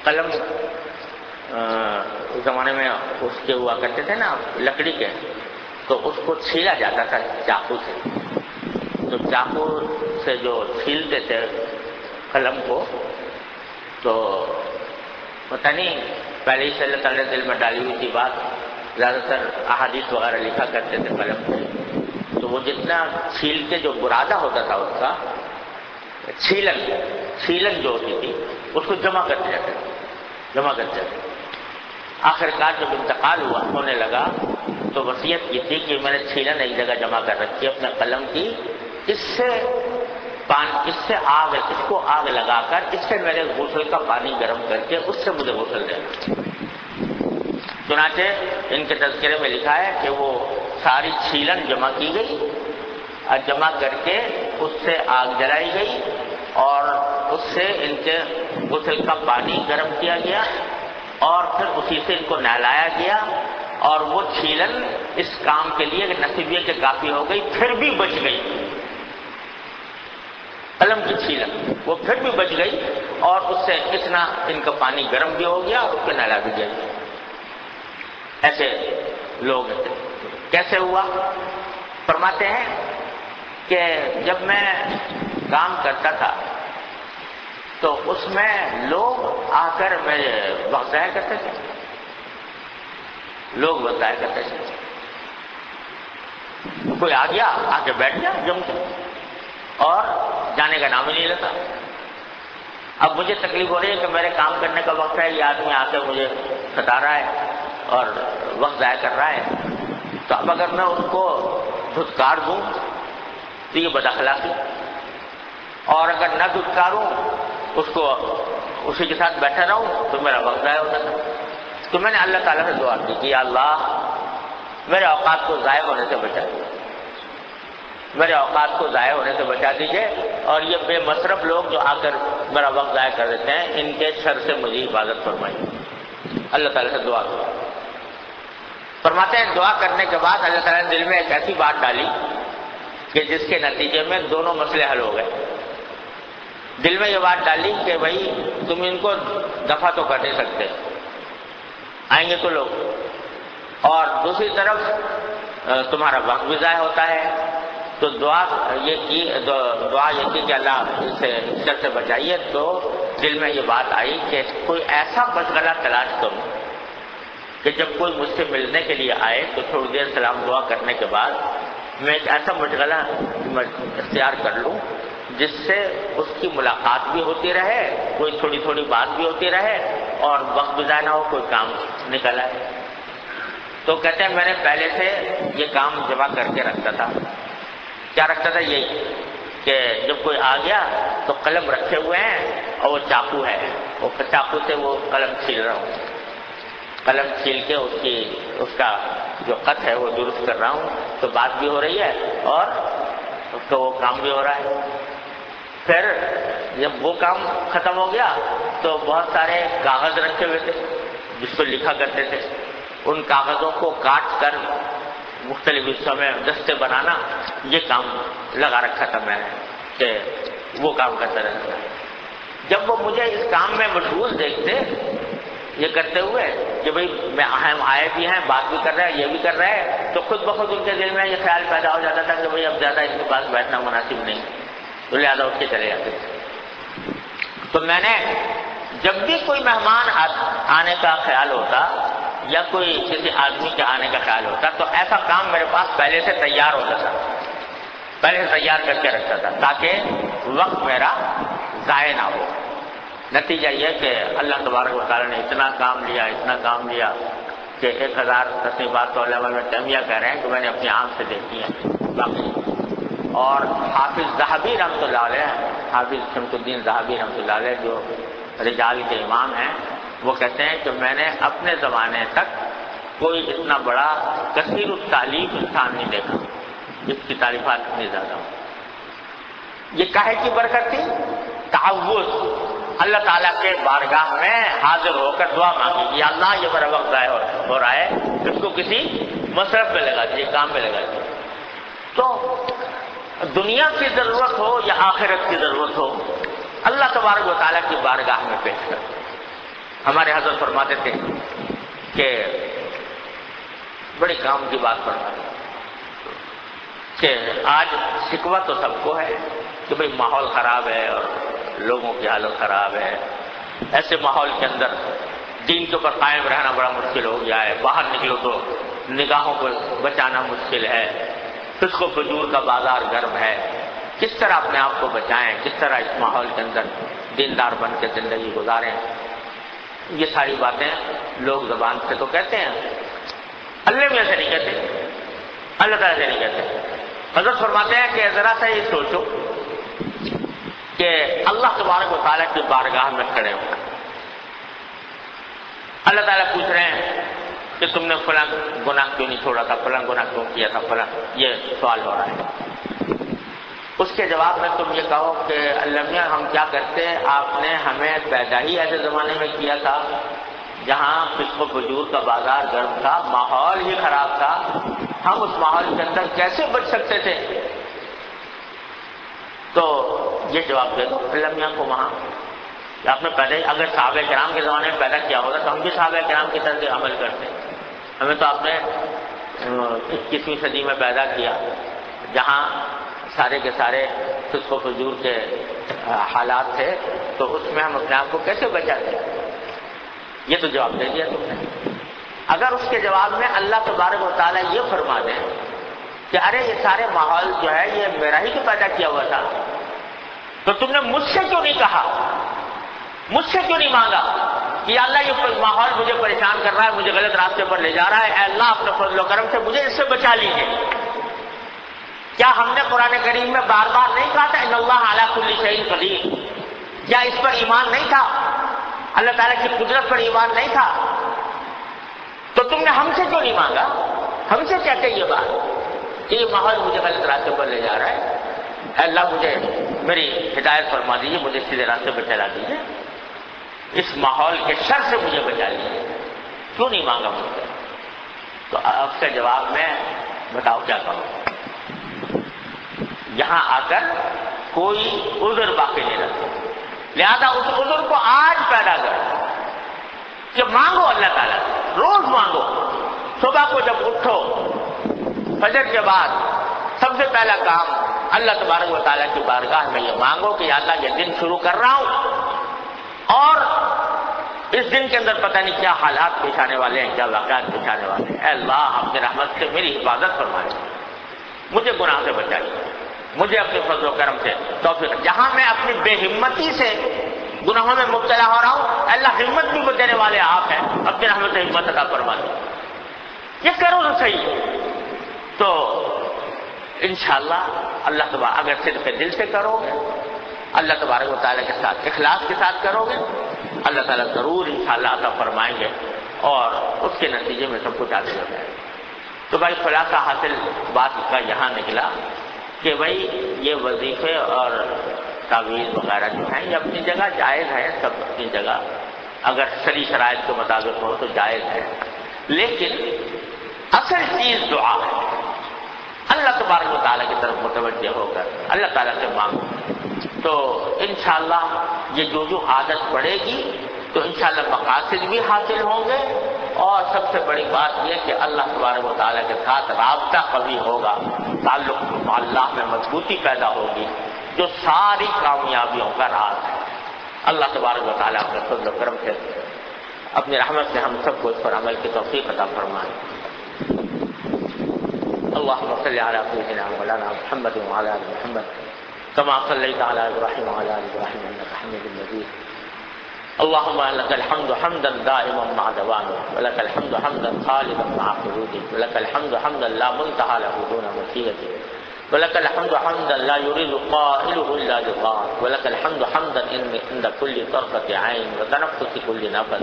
قلم اس زمانے میں اس کے ہوا کرتے تھے نا لکڑی کے، تو اس کو چھیلا جاتا تھا چاقو سے. تو چاقو سے جو چھیلتے تھے قلم کو، تو پتہ نہیں پہلے ہی سے اللہ تعالیٰ دل میں ڈالی ہوئی تھی بات. زیادہ تر احادیث وغیرہ لکھا کرتے تھے قلم سے، تو وہ جتنا چھیل کے جو برادہ ہوتا تھا اس کا چھیلن جو ہوتی تھی اس کو جمع کرتے جاتے. آخر کار جب انتقال ہونے لگا تو وصیت کی تھی کہ میں نے چھیلن ایک جگہ جمع کر رکھی اپنے قلم کی، اس سے آگ لگا کر اس سے میرے غسل کا پانی گرم کر کے اس سے مجھے غسل دینا. چنانچہ ان کے تذکرے میں لکھا ہے کہ وہ ساری چھیلن جمع کی گئی اور جمع کر کے اس سے آگ جلائی گئی اور اس سے ان کے غسل کا پانی گرم کیا گیا اور پھر اسی سے ان کو نہلایا گیا. اور وہ چھیلن اس کام کے لیے نصیبیہ کے کافی ہو گئی، پھر بھی بچ گئی. قلم کی چھیلن وہ پھر بھی بچ گئی اور اس سے اتنا ان کا پانی گرم بھی ہو گیا اور اس کو نہلا بھی گیا. ایسے لوگ کیسے ہوا؟ فرماتے ہیں کہ جب میں کام کرتا تھا تو اس میں لوگ آ کر میرے وقت ضائع کرتے تھے. کوئی آ گیا آ کے بیٹھ گیا جم کے اور جانے کا نام ہی نہیں لیتا. اب مجھے تکلیف ہو رہی ہے کہ میرے کام کرنے کا وقت ہے، یہ آدمی آ کے مجھے ستا رہا ہے اور وقت ضائع کر رہا ہے. تو اب اگر میں اس کو دھتکار دوں تو یہ بد اخلاقی، اور اگر نہ دھتکاروں اس کو اسی کے ساتھ بیٹھا رہوں تو میرا وقت ضائع ہوتا ہے. تو میں نے اللہ تعالیٰ سے دعا کی کہ یا اللہ میرے اوقات کو ضائع ہونے سے بچا دیجیے، اور یہ بے مصرف لوگ جو آ کر میرا وقت ضائع کر دیتے ہیں ان کے شر سے مجھے حفاظت فرمائیے. اللہ تعالیٰ سے دعا کرو. فرماتے ہیں دعا کرنے کے بعد اللہ تعالیٰ نے دل میں ایک ایسی بات ڈالی کہ جس کے نتیجے میں دونوں مسئلے حل ہو گئے. دل میں یہ بات ڈالی کہ بھائی تم ان کو دفع تو کر نہیں سکتے، آئیں گے تو لوگ، اور دوسری طرف تمہارا وقت بھی ضائع ہوتا ہے. تو دعا یہ کی کہ اللہ اسے شر سے بچائیے. تو دل میں یہ بات آئی کہ کوئی ایسا مشغلہ تلاش کروں کہ جب کوئی مجھ سے ملنے کے لیے آئے تو تھوڑی دیر سلام دعا کرنے کے بعد میں ایک ایسا مشغلہ اختیار کر لوں جس سے اس کی ملاقات بھی ہوتی رہے، کوئی تھوڑی تھوڑی بات بھی ہوتی رہے اور وقت بھی ضائع نہ ہو، کوئی کام نکل آئے. تو کہتے ہیں میں نے پہلے سے یہ کام جمع کر کے رکھتا تھا. کیا رکھتا تھا؟ یہی کہ جب کوئی آ گیا تو قلم رکھے ہوئے ہیں اور وہ چاقو ہے، وہ چاقو سے وہ قلم چھیل رہا ہوں، قلم چھیل کے اس کا جو خط ہے وہ درست کر رہا ہوں. تو بات بھی ہو رہی ہے اور اس کا وہ کام بھی ہو رہا ہے. پھر جب وہ کام ختم ہو گیا تو بہت سارے کاغذ رکھے ہوئے تھے جس کو لکھا کرتے تھے. ان کاغذوں کو کاٹ کر مختلف حصوں میں دستے بنانا، یہ کام لگا رکھا تھا میں نے کہ وہ کام کرتا رہتا. جب وہ مجھے اس کام میں مشغول دیکھتے یہ کرتے ہوئے کہ بھئی میں ہم آئے بھی ہیں، بات بھی کر رہے ہیں، یہ بھی کر رہے ہیں، تو خود بخود ان کے دل میں یہ خیال پیدا ہو جاتا تھا کہ بھئی اب زیادہ ان کے پاس بیٹھنا مناسب نہیں، تو لہٰذا اٹھ کے چلے جاتے تھے. تو میں نے جب بھی کوئی مہمان آنے کا خیال ہوتا یا کوئی کسی آدمی کے آنے کا خیال ہوتا تو ایسا کام میرے پاس پہلے سے تیار ہوتا تھا، پہلے سے تیار کر کے رکھتا تھا تاکہ وقت میرا ضائع نہ ہو. نتیجہ یہ کہ اللہ تبارک و تعالیٰ نے اتنا کام لیا کہ 1000 تصنیفات تو علماء میں تیمیہ کہہ رہے ہیں کہ میں نے اپنی آنکھ سے دیکھی ہیں باقی. اور حافظ ذہبی رحمۃ اللہ علیہ، حافظ شمس الدین ذہبی رحمۃ اللہ علیہ جو رجال کے امام ہیں، وہ کہتے ہیں کہ میں نے اپنے زمانے تک کوئی اتنا بڑا کثیر التالیف انسان نہیں دیکھا جس کی تعریفات اتنی زیادہ ہوں. یہ کاہے کی برکت تھی؟ تعوذ، اللہ تعالیٰ کے بارگاہ میں حاضر ہو کر دعا مانگی کہ یا اللہ یہ میرا وقت ضائع ہو رہا ہے، اس کو کسی مصرف میں لگا دیجیے، کام میں لگا دیجیے. تو دنیا کی ضرورت ہو یا آخرت کی ضرورت ہو، اللہ تبارک و تعالیٰ کی بارگاہ میں پیش کر. ہمارے حضرت فرماتے تھے کہ بڑے کام کی بات فرماتے کہ آج شکوہ تو سب کو ہے کہ بھئی ماحول خراب ہے اور لوگوں کی حالت خراب ہے. ایسے ماحول کے اندر دین کے اوپر قائم رہنا بڑا مشکل ہو گیا ہے. باہر نکلو تو نگاہوں کو بچانا مشکل ہے. فسق و فجور کا بازار گرم ہے. کس طرح اپنے آپ کو بچائیں, کس طرح اس ماحول کے اندر دیندار بن کے زندگی گزاریں. یہ ساری باتیں لوگ زبان سے تو کہتے ہیں, اللہ میں سے نہیں کہتے, اللہ تعالیٰ سے نہیں کہتے. حضرت فرماتے ہیں کہ ذرا سا یہ سوچو کہ اللہ تبارک و تعالیٰ کی بارگاہ میں کھڑے ہو, اللہ تعالیٰ پوچھ رہے ہیں کہ تم نے فلاں گناہ کیوں نہیں چھوڑا تھا, فلاں گناہ کیوں کیا تھا, فلاں, یہ سوال ہو رہا ہے. اس کے جواب میں تم یہ کہو کہ اللہ میاں ہم کیا کرتے, آپ نے ہمیں پیدا ہی ایسے زمانے میں کیا تھا جہاں فسق و فجور کا بازار گرم تھا, ماحول ہی خراب تھا. ہم اس ماحول کے اندر کیسے بچ سکتے تھے؟ تو یہ جواب دے دو اللہ میاں کو وہاں کہ آپ نے پہلے اگر صحابہ کرام کے زمانے میں پیدا کیا ہوتا تو ہم بھی صحابہ کرام کی طرح سے عمل کرتے. ہمیں تو آپ نے 21ویں صدی میں پیدا کیا جہاں سارے کے سارے فسق و فجور کے حالات تھے, تو اس میں ہم اپنے آپ کو کیسے بچاتے؟ یہ تو جواب دے دیا تم نے. اگر اس کے جواب میں اللہ تبارک و تعالیٰ یہ فرما دیں کہ ارے یہ سارے ماحول جو ہے یہ میرا ہی تو پیدا کیا ہوا تھا, تو تم نے مجھ سے کیوں نہیں کہا, مجھ سے کیوں نہیں مانگا کہ اللہ یہ ماحول مجھے پریشان کر رہا ہے, مجھے غلط راستے پر لے جا رہا ہے, اے اللہ اپنے فضل و کرم سے مجھے اس سے بچا لیجیے. کیا ہم نے قرآن کریم میں بار بار نہیں کہا تھا ان اللہ علی کل شیء قدیر؟ کیا اس پر ایمان نہیں تھا, اللہ تعالیٰ کی قدرت پر ایمان نہیں تھا؟ تو تم نے ہم سے کیوں نہیں مانگا, ہم سے کیا کہی یہ بات کہ یہ ماحول مجھے غلط راستے پر لے جا رہا ہے, اے اللہ مجھے میری ہدایت فرما دیجیے, مجھے سیدھے راستے پر چلا دیجیے, اس ماحول کے شر سے مجھے بچا لیجیے, کیوں نہیں مانگا مجھ سے؟ تو اب کا جواب میں بتاؤ کیا کروں. یہاں آ کر کوئی عذر باقی نہیں رکھتا, لہذا اس عذر کو آج پیدا کر کہ مانگو اللہ تعالیٰ, روز مانگو. صبح کو جب اٹھو فجر کے بعد سب سے پہلا کام اللہ تبارک و تعالیٰ کی بارگاہ میں یہ مانگو کہ یا اللہ یہ دن شروع کر رہا ہوں اور اس دن کے اندر پتہ نہیں کیا حالات پیش آنے والے ہیں, کیا واقعات پیش آنے والے ہیں. اے اللہ اپنے رحمت سے میری حفاظت فرمائے, مجھے گناہ سے بچائیے, مجھے اپنے فضل و کرم سے توفیق. جہاں میں اپنی بے ہمتی سے گناہوں میں مبتلا ہو رہا ہوں, اللہ ہمت بھی دینے والے آپ ہیں, اپنی رحمت سے ہمت عطا فرما دیں. یہ کرو تو صحیح. تو انشاءاللہ اللہ تبارک اگر صدق دل سے کرو گے, اللہ تبارک و تعالیٰ کے ساتھ اخلاص کے ساتھ کرو گے, اللہ تعالیٰ ضرور انشاءاللہ عطا فرمائیں گے اور اس کے نتیجے میں سب کچھ آگے ہو جائے گا. تو بھائی خلاصہ حاصل بات کا یہاں نکلا کہ بھائی یہ وظیفے اور تعویذ وغیرہ جو ہیں یہ اپنی جگہ جائز ہیں, سب اپنی جگہ اگر شرعی شرائط کے مطابق ہو تو جائز ہے, لیکن اصل چیز دعا ہے. اللہ تبارک و تعالیٰ کی طرف متوجہ ہو کر اللہ تعالیٰ سے مانگو, تو انشاءاللہ یہ جو عادت پڑے گی تو انشاءاللہ مقاصد بھی حاصل ہوں گے, اور سب سے بڑی بات یہ کہ اللہ تبارک و تعالیٰ کے ساتھ رابطہ قوی ہوگا, تعلق اللہ میں مضبوطی پیدا ہوگی, جو ساری کامیابیوں کا راز ہے. اللہ تبارک و تعالیٰ اپنے فضل و کرم سے اپنی رحمت سے ہم سب کو اس پر عمل کی توفیق عطا فرمائے. اللهم صل على سيدنا مولانا محمد وعلى ال محمد كما صليت على ابراهيم وعلى ال ابراهيم انك حميد مجيد. اللهم لك الحمد حمدا دائما مع دوامه, ولك الحمد حمدا خالدا مع خلوده, ولك الحمد حمدا لا منتهى له دون مشيئته, ولك الحمد حمدا لا يريد قائله الا رضاك, ولك الحمد حمدا عند كل طرفة عين وتنفس كل نفس.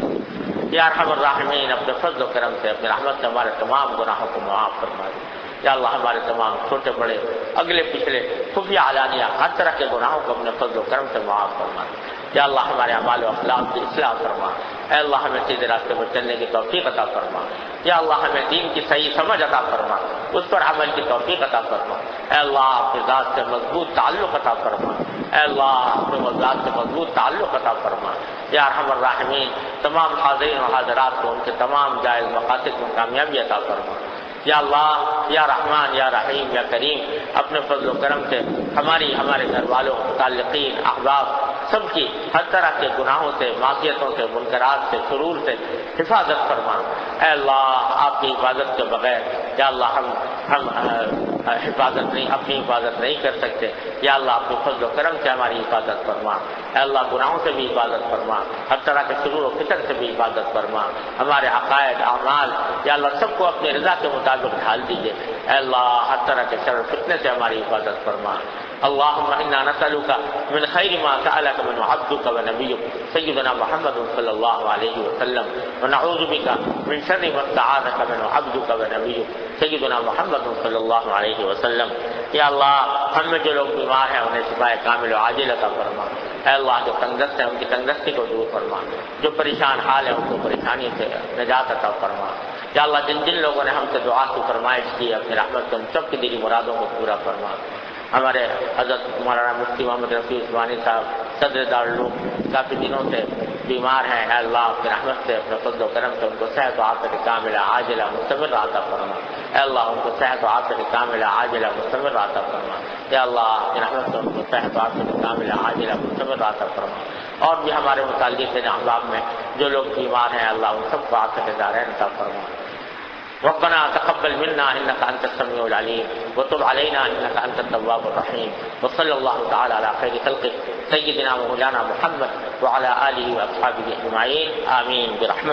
یا ارحم الراحمین اپنے فضل و کرم سے اپنی رحمت سے ہمارے تمام گناہوں کو معاف فرما دے. یا اللہ ہمارے تمام چھوٹے بڑے اگلے پچھلے خفیہ علانیہ ہر طرح کے گناہوں کو اپنے فضل و کرم سے معاف فرما دے. یا اللہ ہمارے اعمال و اخلاق کی اصلاح فرما. اے اللہ ہمیں سیدھے راستے پر چلنے کی توفیق عطا فرما. یا اللہ ہمیں دین کی صحیح سمجھ عطا فرما, اس پر عمل کی توفیق عطا فرما. اے اللہ اپنی ذات سے مضبوط تعلق عطا فرما. اے اللہ اپنے موضوعات سے مضبوط تعلق عطا فرما یا ارحم الراحمین، تمام حاضرین و حاضرات کو ان کے تمام جائز مقاصد میں کامیابی عطا فرما یا اللہ یا رحمان یا رحیم یا کریم، اپنے فضل و کرم سے ہمارے گھر والوں، متعلقین، احباب سب کی ہر طرح کے گناہوں سے، معصیتوں سے، منکرات سے، شرور سے حفاظت فرما اے اللہ آپ کی حفاظت کے بغیر یا اللہ ہم اپنی حفاظت نہیں کر سکتے یا اللہ آپ کے فضل و کرم سے ہماری حفاظت فرما اے اللہ گناہوں سے بھی حفاظت فرما، ہر طرح کے شرور و فتن سے بھی حفاظت فرما، ہمارے عقائد اعمال یا اللہ سب کو اپنے رضا کے مطابق ڈھال دیجیے اے اللہ ہر طرح کے شر و فتنے سے ہماری حفاظت فرما اللهم انا نسألك من خير ما سألك من عبدك ونبيك سيدنا محمد صلى الله عليه وسلم ونعوذ بك من شر ما استعاذك من عبدك ونبيك سيدنا محمد صلى الله عليه وسلم یا اللہ ہم میں جو لوگ بیمار ہیں انہیں شفاء کامل و عاجل عطا فرما اے اللہ جو تنگدست ہیں ان کی تنگدستی کو دور فرما، جو پریشان حال ہیں ان کو پریشانی سے نجات عطا فرما یا اللہ جن لوگوں نے ہم سے دعا کی فرمائش کی اپنی رحمت سے ان سب کی دلی مرادوں کو پورا فرما۔ ہمارے حضرت مولانا مفتی محمد رفیع عثمانی صاحب صدر دارالعلوم کافی دنوں سے بیمار ہیں، اے اللہ اپنی رحمت سے اپنے فضل و کرم سے ان کو صحت و عافیت کاملہ عاجلہ مستمر عطا فرما اے اللہ ان کو صحت و عافیت کاملہ عاجلہ مستمر عطا فرما یا اللہ اپنی رحمت سے ان کو صحت و عافیت کاملہ عاجلہ مستمر عطا فرما۔ اور بھی ہمارے متعلق احباب میں جو لوگ بیمار ہیں اللہ ان سب کو عافیت دارین عطا فرما۔ ربنا تقبل منا انك انت السميع العليم وتب علينا انك انت التواب الرحيم وصلى الله تعالى على خير خلقه سيدنا ومولانا محمد وعلى اله واصحابه اجمعين آمين برحمتك